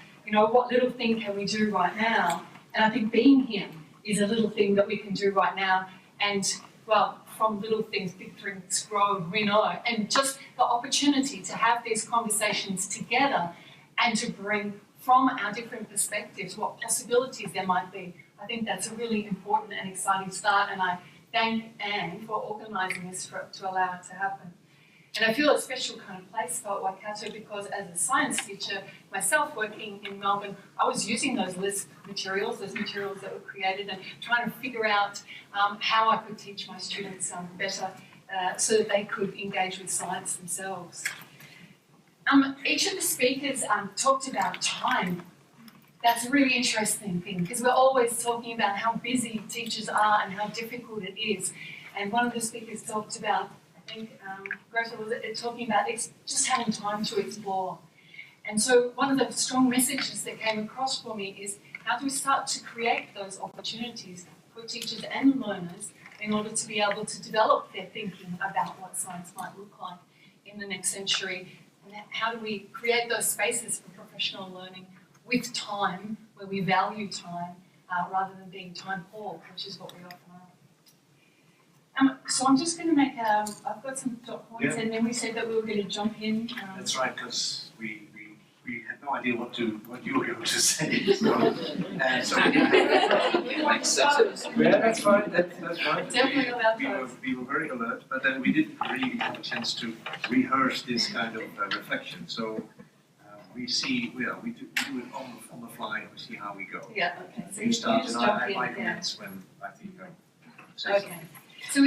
what little thing can we do right now? And I think being here is a little thing that we can do right now. And, well, from little things, big things grow, we know. And just the opportunity to have these conversations together and to bring from our different perspectives what possibilities there might be. I think that's a really important and exciting start, and I thank Anne for organising this to allow it to happen. And I feel a special kind of place for Waikato because as a science teacher, myself working in Melbourne, I was using those LISP materials, those materials that were created, and trying to figure out how I could teach my students better so that they could engage with science themselves. Each of the speakers talked about time. That's a really interesting thing because we're always talking about how busy teachers are and how difficult it is. And one of the speakers talked about, I think Greta was talking about just having time to explore. And so one of the strong messages that came across for me is how do we start to create those opportunities for teachers and learners in order to be able to develop their thinking about what science might look like in the next century. And how do we create those spaces for professional learning with time, where we value time, rather than being time poor, which is what we often are. So I'm just going to make, I've got some dot points, and then we said that we were going to jump in. That's right, because we had no idea what you were going to say. So yeah, that's right. That's right. Definitely about we were very alert, but then we didn't really have a chance to rehearse this kind of reflection. So we do it on the fly. We see how we go. Yeah. Okay. So you start, just and jump I in, might commence when I think I say okay. So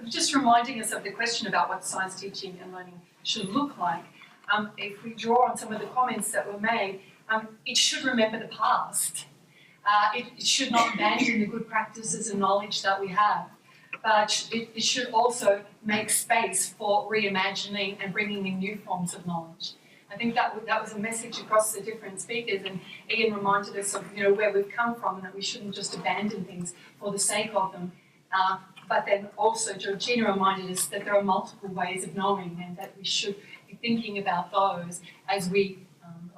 just reminding us of the question about what science teaching and learning should look like. If we draw on some of the comments that were made, it should remember the past. It should not abandon the good practices and knowledge that we have, but it should also make space for reimagining and bringing in new forms of knowledge. I think that was a message across the different speakers, and Ian reminded us of where we've come from and that we shouldn't just abandon things for the sake of them. But then also Georgina reminded us that there are multiple ways of knowing and that we should be thinking about those as we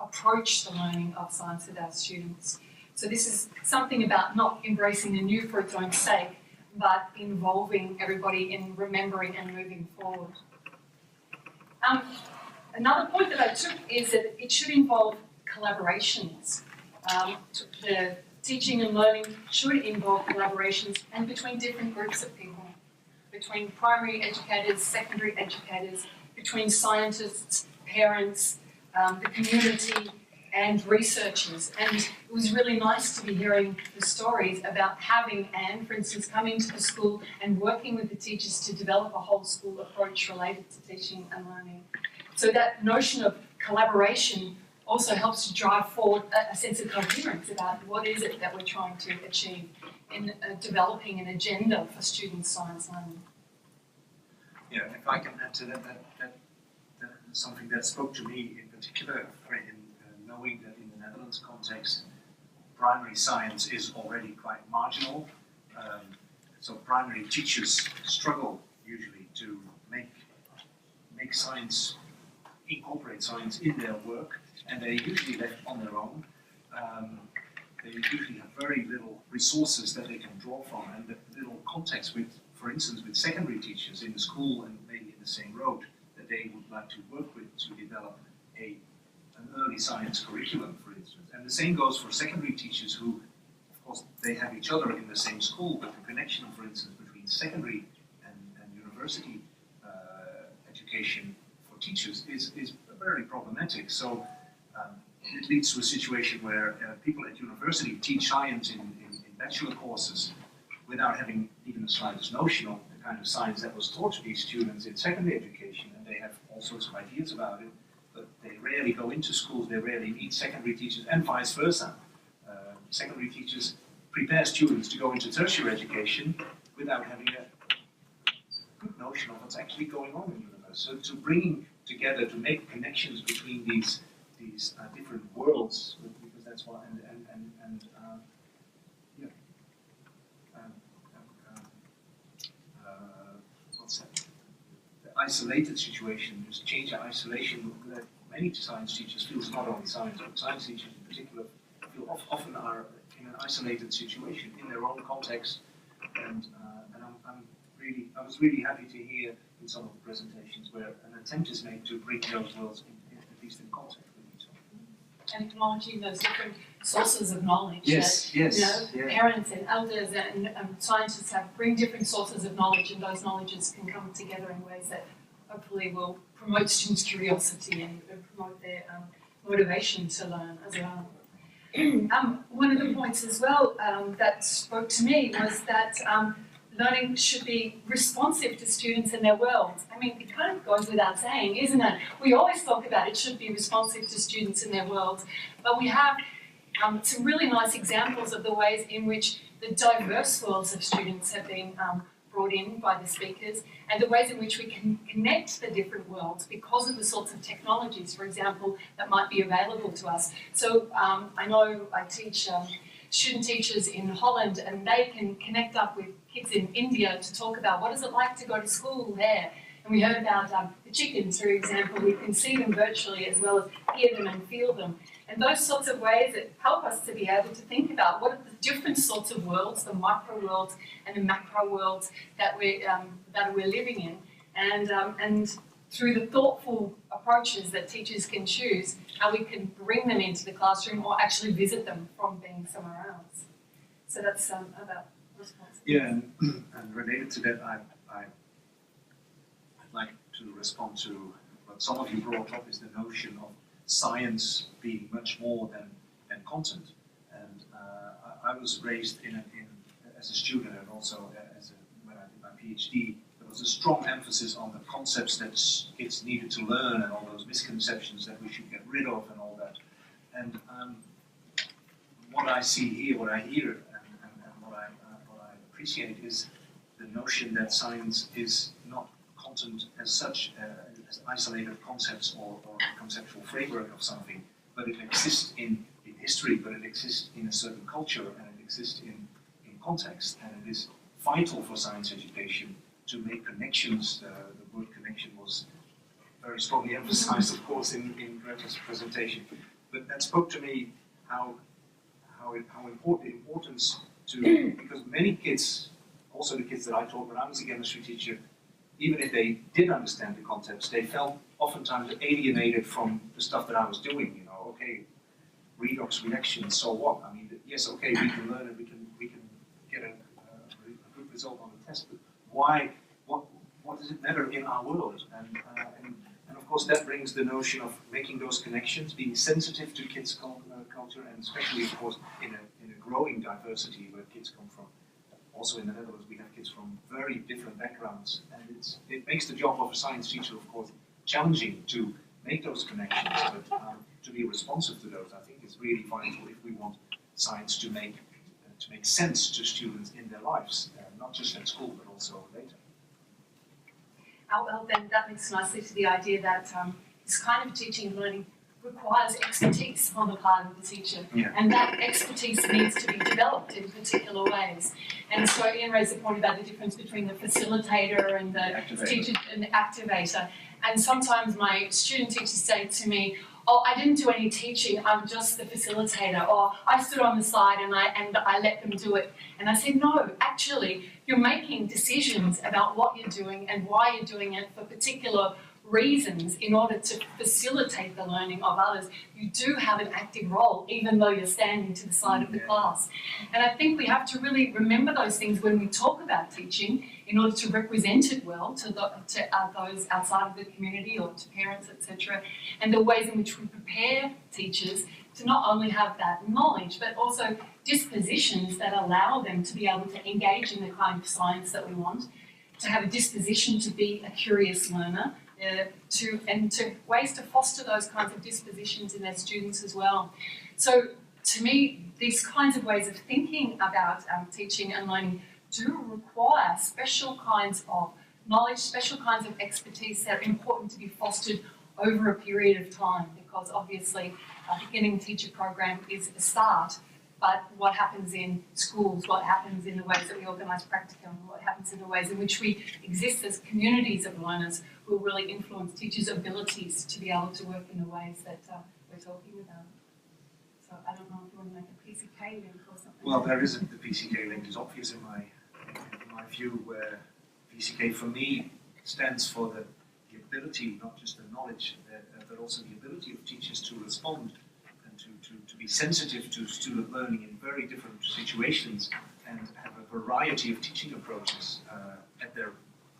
approach the learning of science with our students. So this is something about not embracing the new for its own sake, but involving everybody in remembering and moving forward. Another point that I took is that it should involve collaborations. The teaching and learning should involve collaborations and between different groups of people, between primary educators, secondary educators, between scientists, parents, the community and researchers. And it was really nice to be hearing the stories about having Anne, for instance, come into the school and working with the teachers to develop a whole school approach related to teaching and learning. So that notion of collaboration also helps to drive forward a sense of coherence about what is it that we're trying to achieve in developing an agenda for student science learning. Yeah, if I can add to that something that spoke to me in particular, in knowing that in the Netherlands context, primary science is already quite marginal. So primary teachers struggle usually to make science, incorporate science in their work, and they're usually left on their own. They usually have very little resources that they can draw from, and the little context with, for instance, with secondary teachers in the school and maybe in the same road that they would like to work with to develop an early science curriculum, for instance. And the same goes for secondary teachers who, of course, they have each other in the same school, but the connection, for instance, between secondary and university education for teachers is very problematic. So it leads to a situation where people at university teach science in bachelor courses without having even the slightest notion of the kind of science that was taught to these students in secondary education, and they have all sorts of ideas about it, but they rarely go into schools, they rarely meet secondary teachers, and vice versa. Secondary teachers prepare students to go into tertiary education without having a good notion of what's actually going on in the universe. So to bringing together, to make connections between these different worlds, because that's why, what's that? The isolated situation, just change the isolation that many science teachers feel, not only science, but science teachers in particular, feel often are in an isolated situation in their own context, and I was really happy to hear in some of the presentations where an attempt is made to bring those worlds at least in contact with each other. And acknowledging those different sources of knowledge. Yes, that, yes. You know, parents and elders and scientists bring different sources of knowledge, and those knowledges can come together in ways that hopefully will promote students' curiosity and promote their motivation to learn as well. One of the points as well that spoke to me was that learning should be responsive to students and their worlds. I mean, it kind of goes without saying, isn't it? We always talk about it should be responsive to students and their worlds, but we have some really nice examples of the ways in which the diverse worlds of students have been brought in by the speakers, and the ways in which we can connect the different worlds because of the sorts of technologies, for example, that might be available to us. So I know I teach student teachers in Holland, and they can connect up with kids in India to talk about what is it like to go to school there. And we heard about the chickens, for example. We can see them virtually as well as hear them and feel them. And those sorts of ways that help us to be able to think about what are the different sorts of worlds, the micro worlds and the macro worlds that we're living in. And through the thoughtful approaches that teachers can choose, how we can bring them into the classroom or actually visit them from being somewhere else. So that's about responsibility. Yeah, and related to that, I'd like to respond to what some of you brought up, is the notion of science being much more than content. And I was raised as a student, and also when I did my PhD, there was a strong emphasis on the concepts that kids needed to learn and all those misconceptions that we should get rid of and all that. And what I see here, what I hear, and what I appreciate is the notion that science is not content as such, as isolated concepts or a conceptual framework of something, but it exists in history, but it exists in a certain culture, and it exists in context, and it is vital for science education to make connections. The word connection was very strongly emphasized, of course, in Greta's presentation, but that spoke to me how important the importance to, because many kids, also the kids that I taught when I was a chemistry teacher, even if they did understand the concepts, they felt oftentimes alienated from the stuff that I was doing. You know, okay, redox reactions, so what? I mean, yes, okay, we can learn it, we can get a good result on the test, but why? What does it matter in our world? And of course, that brings the notion of making those connections, being sensitive to kids' culture, and especially, of course, in a growing diversity where kids come from. Also in the Netherlands, we have kids from very different backgrounds, and it makes the job of a science teacher, of course, challenging to make those connections, but to be responsive to those, I think, is really vital if we want science to make sense to students in their lives, not just at school, but also later. Well, then that links nicely to the idea that this kind of teaching and learning requires expertise on the part of the teacher. Yeah. And that expertise needs to be developed in particular ways. And so Ian raised the point about the difference between the facilitator and the teacher and the activator. And sometimes my student teachers say to me, oh, I didn't do any teaching, I'm just the facilitator, or I stood on the side and I let them do it. And I said, no, actually, you're making decisions about what you're doing and why you're doing it for particular reasons in order to facilitate the learning of others. You do have an active role, even though you're standing to the side of the class. And I think we have to really remember those things when we talk about teaching in order to represent it well to those outside of the community or to parents, etc. And the ways in which we prepare teachers to not only have that knowledge, but also dispositions that allow them to be able to engage in the kind of science that we want, to have a disposition to be a curious learner, to ways to foster those kinds of dispositions in their students as well. So to me, these kinds of ways of thinking about teaching and learning do require special kinds of knowledge, special kinds of expertise that are important to be fostered over a period of time, because obviously beginning a teacher program is a start, but what happens in schools, what happens in the ways that we organise practicum, what happens in the ways in which we exist as communities of learners will really influence teachers' abilities to be able to work in the ways that we're talking about. So I don't know if you want to make a PCK link or something. Well, there isn't. The PCK link is obvious in my view, where PCK for me stands for the ability, not just the knowledge, but also the ability of teachers to respond and to be sensitive to student learning in very different situations and have a variety of teaching approaches at their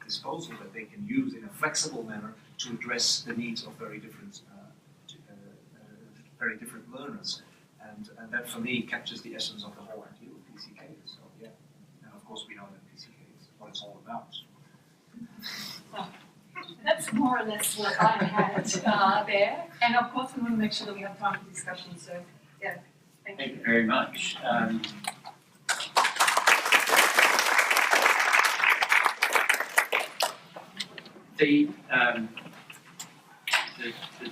disposal that they can use in a flexible manner to address the needs of very different learners. And that for me captures the essence of the whole idea of PCK. So yeah, and of course we know that PCK is what it's all about. Well, that's more or less what I had there. And of course we want to make sure that we have time for discussion. So yeah, thank you. Thank you very much. The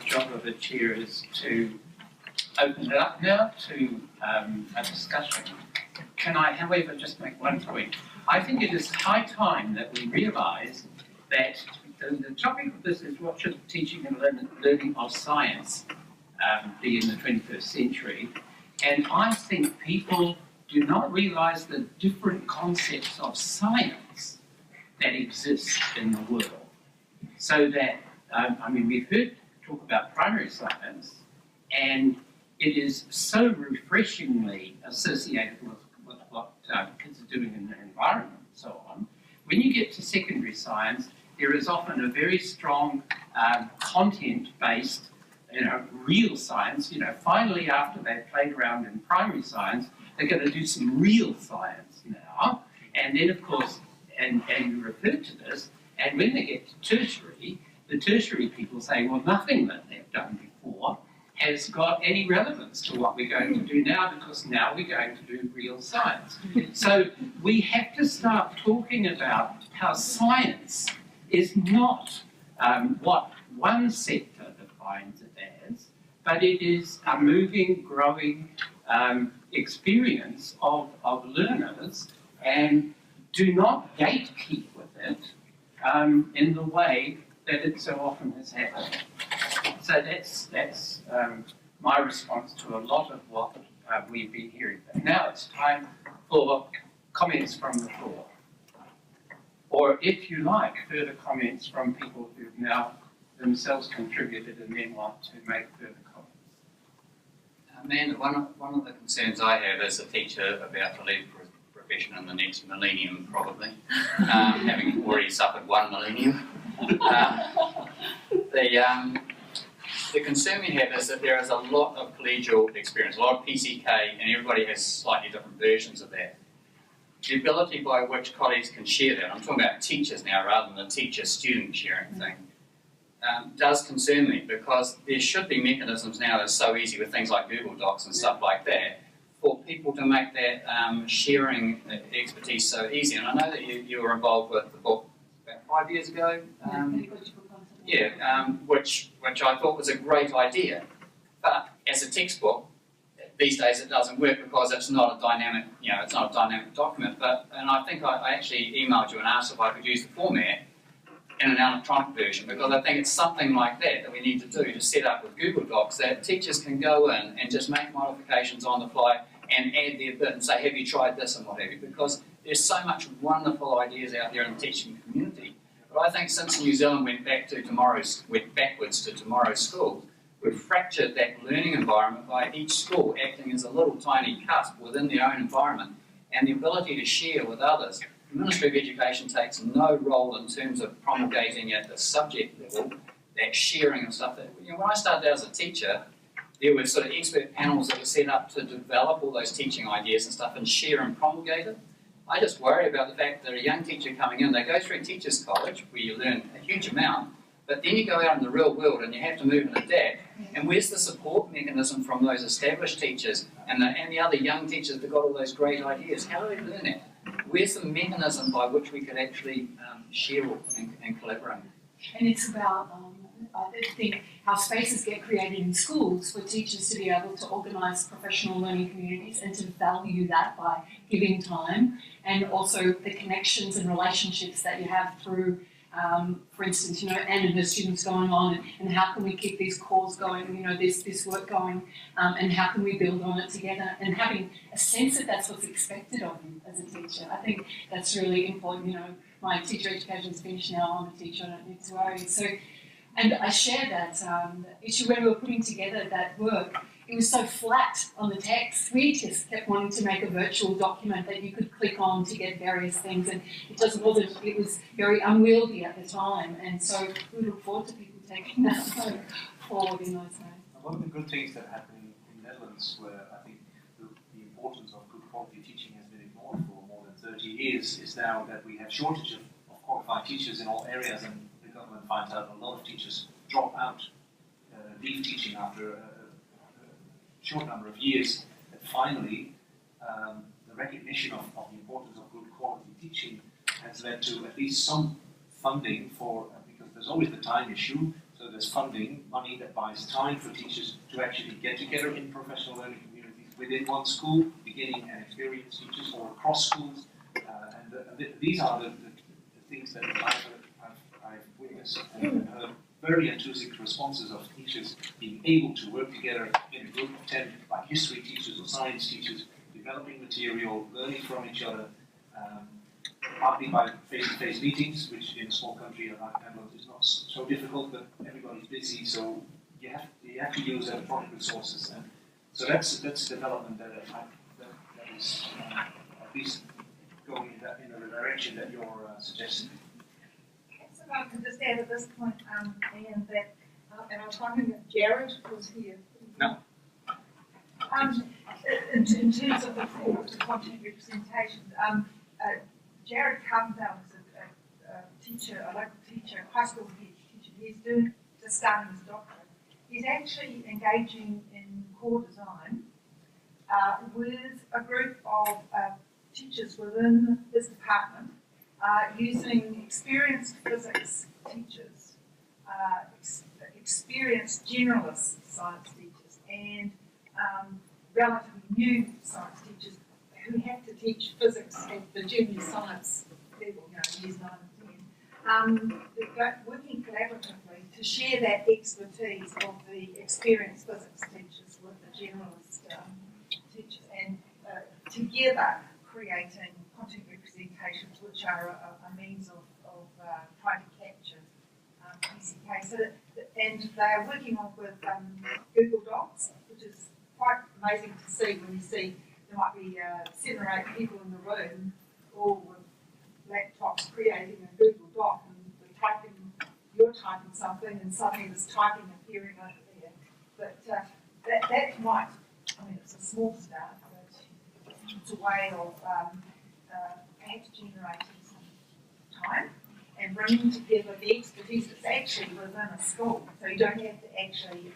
job of the chair is to open it up now to a discussion. Can I, however, just make one point? I think it is high time that we realise that the topic of this is what should teaching and learning of science be in the 21st century. And I think people do not realise the different concepts of science that exist in the world. So that, I mean, we've heard talk about primary science, and it is so refreshingly associated with what kids are doing in their environment and so on. When you get to secondary science, there is often a very strong content-based, real science. Finally, after they've played around in primary science, they're going to do some real science now. And then, of course, and you referred to this, and when they get to tertiary, the tertiary people say, well, nothing that they've done before has got any relevance to what we're going to do now, because now we're going to do real science. So we have to start talking about how science is not what one sector defines it as, but it is a moving, growing experience of learners, and do not gatekeep with it in the way that it so often has happened. So that's my response to a lot of what we've been hearing. But now it's time for comments from the floor. Or if you like, further comments from people who've now themselves contributed and then want to make further comments. Amanda, one of the concerns I have as a teacher about to leave the profession in the next millennium, probably, having already suffered one millennium. The concern we have is that there is a lot of collegial experience, a lot of PCK, and everybody has slightly different versions of that. The ability by which colleagues can share that, I'm talking about teachers now rather than the teacher-student sharing thing, does concern me, because there should be mechanisms now that's so easy with things like Google Docs and stuff like that, for people to make that sharing expertise so easy. And I know that you were involved with the book about 5 years ago, which I thought was a great idea. as a textbook, these days it doesn't work because it's not a dynamic, it's not a dynamic document. And I think I actually emailed you and asked if I could use the format in an electronic version, because I think it's something like that we need to do, to set up with Google Docs, that teachers can go in and just make modifications on the fly and add their bit and say, have you tried this and what have you, because there's so much wonderful ideas out there in the teaching community. But I think since New Zealand went backwards to tomorrow's school, we've fractured that learning environment by each school acting as a little tiny cusp within their own environment, and the ability to share with others. The Ministry of Education takes no role in terms of promulgating at the subject level, that sharing of stuff. When I started out as a teacher, there were sort of expert panels that were set up to develop all those teaching ideas and stuff and share and promulgate it. I just worry about the fact that a young teacher coming in, they go through Teachers College where you learn a huge amount, but then you go out in the real world and you have to move and adapt. And where's the support mechanism from those established teachers and the other young teachers that got all those great ideas? How do they learn it? Where's the mechanism by which we could actually share and collaborate? And it's about, I think, how spaces get created in schools for teachers to be able to organise professional learning communities and to value that by giving time, and also the connections and relationships that you have through, for instance, and the students going on, and how can we keep these calls going, this work going, and how can we build on it together, and having a sense that that's what's expected of you as a teacher. I think that's really important. My teacher education's finished now, I'm a teacher, I don't need to worry. So, and I share that issue when we were putting together that work. It was so flat on the text. We just kept wanting to make a virtual document that you could click on to get various things, and it was very unwieldy at the time. And so we look forward to people taking that forward in those ways. One of the good things that happened in the Netherlands, where I think the importance of good quality teaching has been ignored for more than 30 years, is now that we have shortage of qualified teachers in all areas, and the government finds out a lot of teachers drop out, leave teaching after a short number of years. That finally, the recognition of the importance of good quality teaching has led to at least some funding for, because there's always the time issue, so there's funding, money that buys time for teachers to actually get together in professional learning communities within one school, beginning and experienced teachers, or across schools. These are the things that I've witnessed and heard very enthusiastic responses of teachers being able to work together in a group of 10, like history teachers or science teachers, developing material, learning from each other, partly by face-to-face meetings, which in a small country like Netherlands is not so difficult, but everybody's busy, so you have to use electronic resources. And so that's development that is at least going in the direction that you're suggesting. So I can just add at this point, Ian, that, and I was wondering if Jared was here. No. In terms of the content representation, Jared Carpenter was a teacher, a local teacher, high school teacher. He's just starting his doctorate. He's actually engaging in core design with a group of teachers within his department, using experienced physics teachers, experienced generalist science teachers, and relatively new science teachers who have to teach physics at the junior science level, years 9 and 10. Working collaboratively to share that expertise of the experienced physics teachers with the generalist teachers, and together creating content representations which are a means of trying to capture PCK. And they are working on with Google Docs, which is quite amazing to see when you see there might be 7 or 8 people in the room, all with laptops creating a Google Doc, and you're typing something, and suddenly there's typing appearing over there. But that might, it's a small start, but it's a way of perhaps generating some time and bringing together the expertise that's actually within a school. So you don't have to actually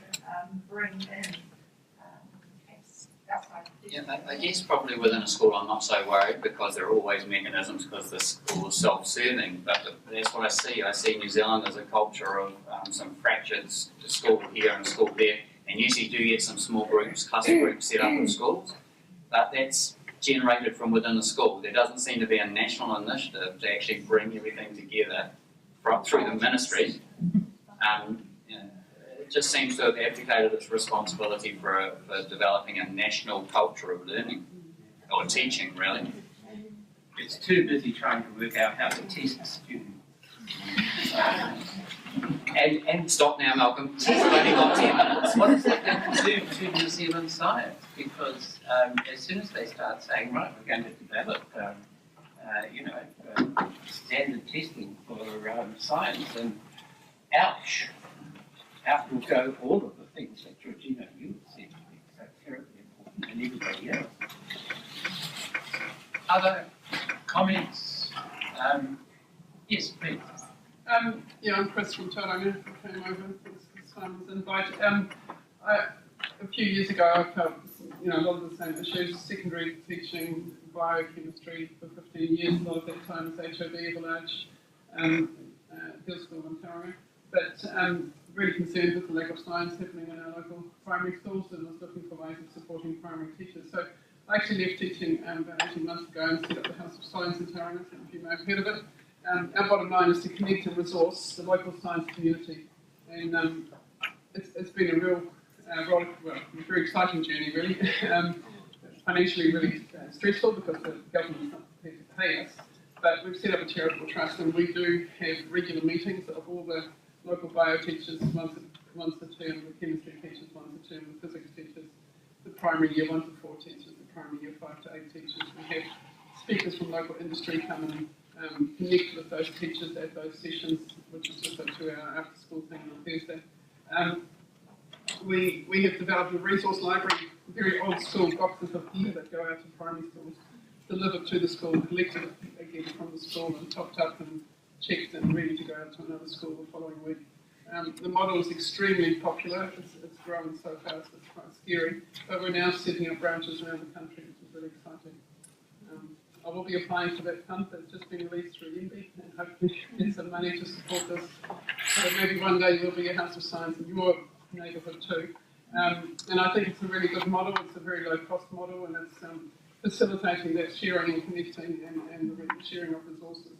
bring in outside. Yeah, I guess probably within a school I'm not so worried, because there are always mechanisms, because the school is self-serving, but that's what I see. I see New Zealand as a culture of some fractured school here and school there, and usually do get some small groups, cluster groups set up in schools, but that's generated from within the school. There doesn't seem to be a national initiative to actually bring everything together through the ministry. It just seems to have abdicated its responsibility for developing a national culture of learning, or teaching really. It's too busy trying to work out how to test students. And stop now, Malcolm. We've only got 10 minutes. What does that do to New Zealand science? Because as soon as they start saying, right, we're going to develop, standard testing for science, and ouch, out will go all of the things that Georgina, you said to be so terribly important, and everybody else. Other comments? Yes, please. I'm Chris from Tauranga, who came over this time, was invited. A few years ago I felt, a lot of the same issues, secondary teaching, biochemistry for 15 years, a lot of that time was HOD, Village, Hill School in Tauranga, but really concerned with the lack of science happening in our local primary schools, and was looking for ways of supporting primary teachers. So I actually left teaching about 18 months ago and set up the House of Science in Tauranga. Some of you may have heard of it. Our bottom line is to connect and resource the local science community, and it's been a real, very exciting journey really. Financially really stressful because the government's not prepared to pay us, but we've set up a charitable trust, and we do have regular meetings of all the local bio teachers once a term, the chemistry teachers once a term, the physics teachers, the primary year 1 to 4 teachers, the primary year 5 to 8 teachers. We have speakers from local industry come and connect with those teachers at those sessions, which is just a 2-hour after school thing on Thursday. We have developed a resource library, very old school boxes of gear that go out to primary schools, delivered to the school, collected again from the school and topped up and checked and ready to go out to another school the following week. The model is extremely popular, it's growing so fast, it's quite scary, but we're now setting up branches around the country, which is really exciting. I will be applying for that fund that's just been released through MB, and hopefully get some money to support this. So maybe one day there'll be a House of Science in your neighbourhood too. And I think it's a really good model, it's a very low cost model, and it's facilitating that sharing and connecting and the sharing of resources.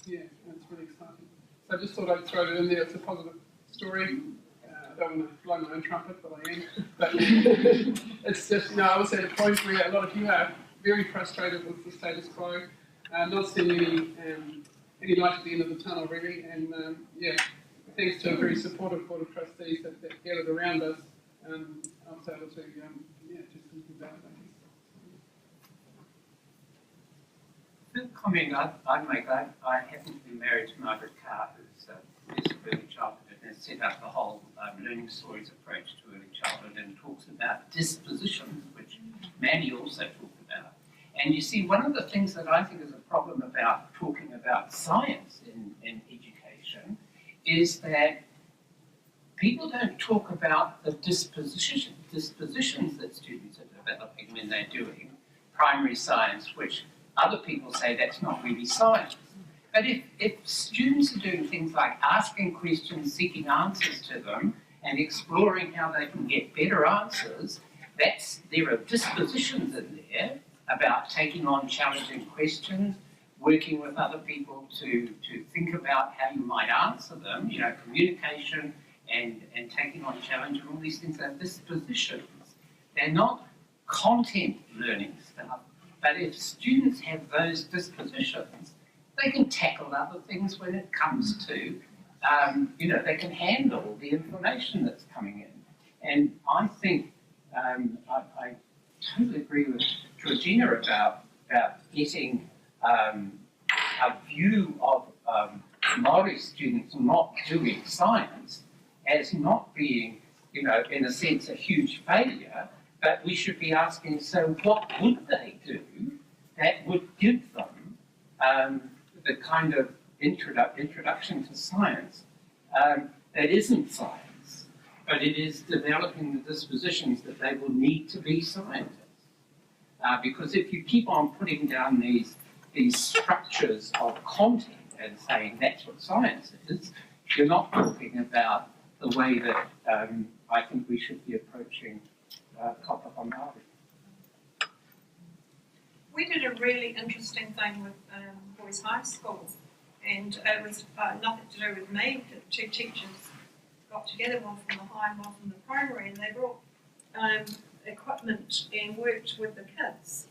It's really exciting. So I just thought I'd throw it in there, it's a positive story. I don't want to blow my own trumpet, but I am. But it's just, I was at a point where a lot of you are very frustrated with the status quo, not seeing any light at the end of the tunnel really, and thanks to a very supportive board of trustees that gathered around us, I was able to just think about it. The comment I'd make, I happen to be married to Margaret Carr, who's early childhood, and has set up the whole learning stories approach to early childhood, and talks about dispositions, which Mandy also talked about. And you see, one of the things that I think is a problem about talking about science in education is that people don't talk about the dispositions that students are developing when they're doing primary science, which other people say that's not really science. But if students are doing things like asking questions, seeking answers to them, and exploring how they can get better answers, there are dispositions in there about taking on challenging questions, working with other people to think about how you might answer them, communication and taking on challenge, and all these things are dispositions. They're not content learning stuff, but if students have those dispositions, they can tackle other things when it comes to, they can handle the information that's coming in. And I think, I totally agree with Georgina about getting a view of Māori students not doing science as not being, in a sense, a huge failure, but we should be asking, so what would they do that would give them the kind of introduction to science that isn't science, but it is developing the dispositions that they will need to be scientists. Because if you keep on putting down these structures of content and saying that's what science is, you're not talking about the way that I think we should be approaching Kapapa Māori. We did a really interesting thing with Boys High School, and it was nothing to do with me. The two teachers got together, one from the high and one from the primary, and they brought equipment and worked with the kids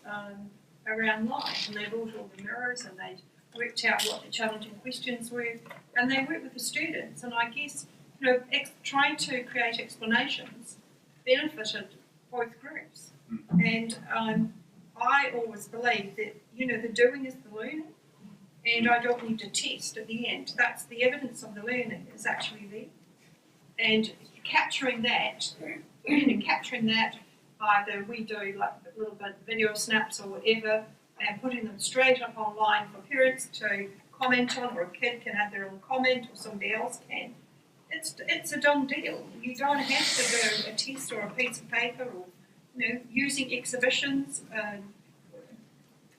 around life. And they brought all the mirrors, and they worked out what the challenging questions were, and they worked with the students. And I guess, you know, trying to create explanations benefited both groups. And I always believe that, you know, the doing is the learning, and I don't need to test at the end. That's the evidence of the learning is actually there. And capturing that, either we do like a little bit of video snaps or whatever, and putting them straight up online for parents to comment on, or a kid can add their own comment, or somebody else can. It's a done deal. You don't have to do a test or a piece of paper, or, you know, using exhibitions.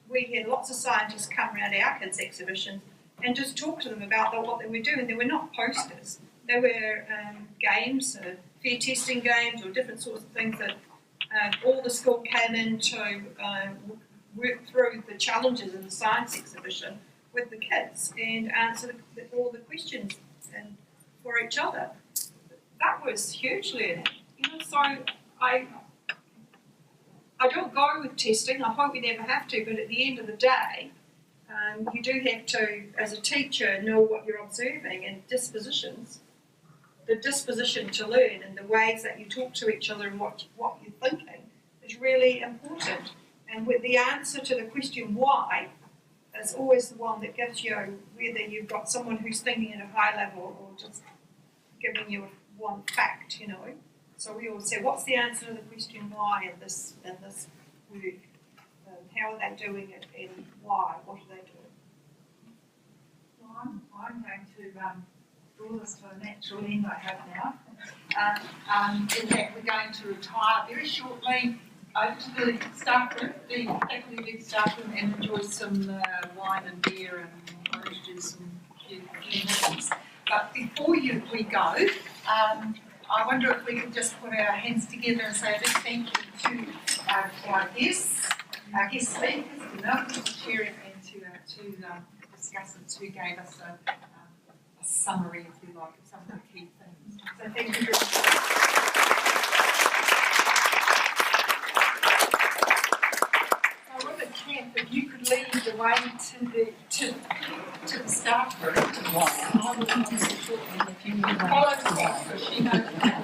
We had lots of scientists come around our kids' exhibitions and just talk to them about what they were doing. They were not posters. They were games, fair testing games, or different sorts of things that all the school came in to work through the challenges in the science exhibition with the kids and answer all the questions and for each other. That was huge learning. You know, so I don't go with testing. I hope we never have to, but at the end of the day, you do have to, as a teacher, know what you're observing and dispositions. The disposition to learn and the ways that you talk to each other and what you're thinking is really important. And with the answer to the question why is always the one that gives you, whether you've got someone who's thinking at a high level or just giving you one fact, you know. So we always say, what's the answer to the question why in this work? How are they doing it and why? What are they doing? Well, I'm going to draw this to a natural end, I hope now. In that we're going to retire very shortly over to the staff room, the faculty staff room, and enjoy some wine and beer and oranges and few things. But before we go, I wonder if we could just put our hands together and say a big thank you to our guests, speakers, to Malcolm, to Sherry, and to the discussants who gave us a summary, if you like, of some of the key things. So thank you very much. So Robert Camp, if you could lead the way to the staff room. I will come shortly if you follow the staff, she knows that.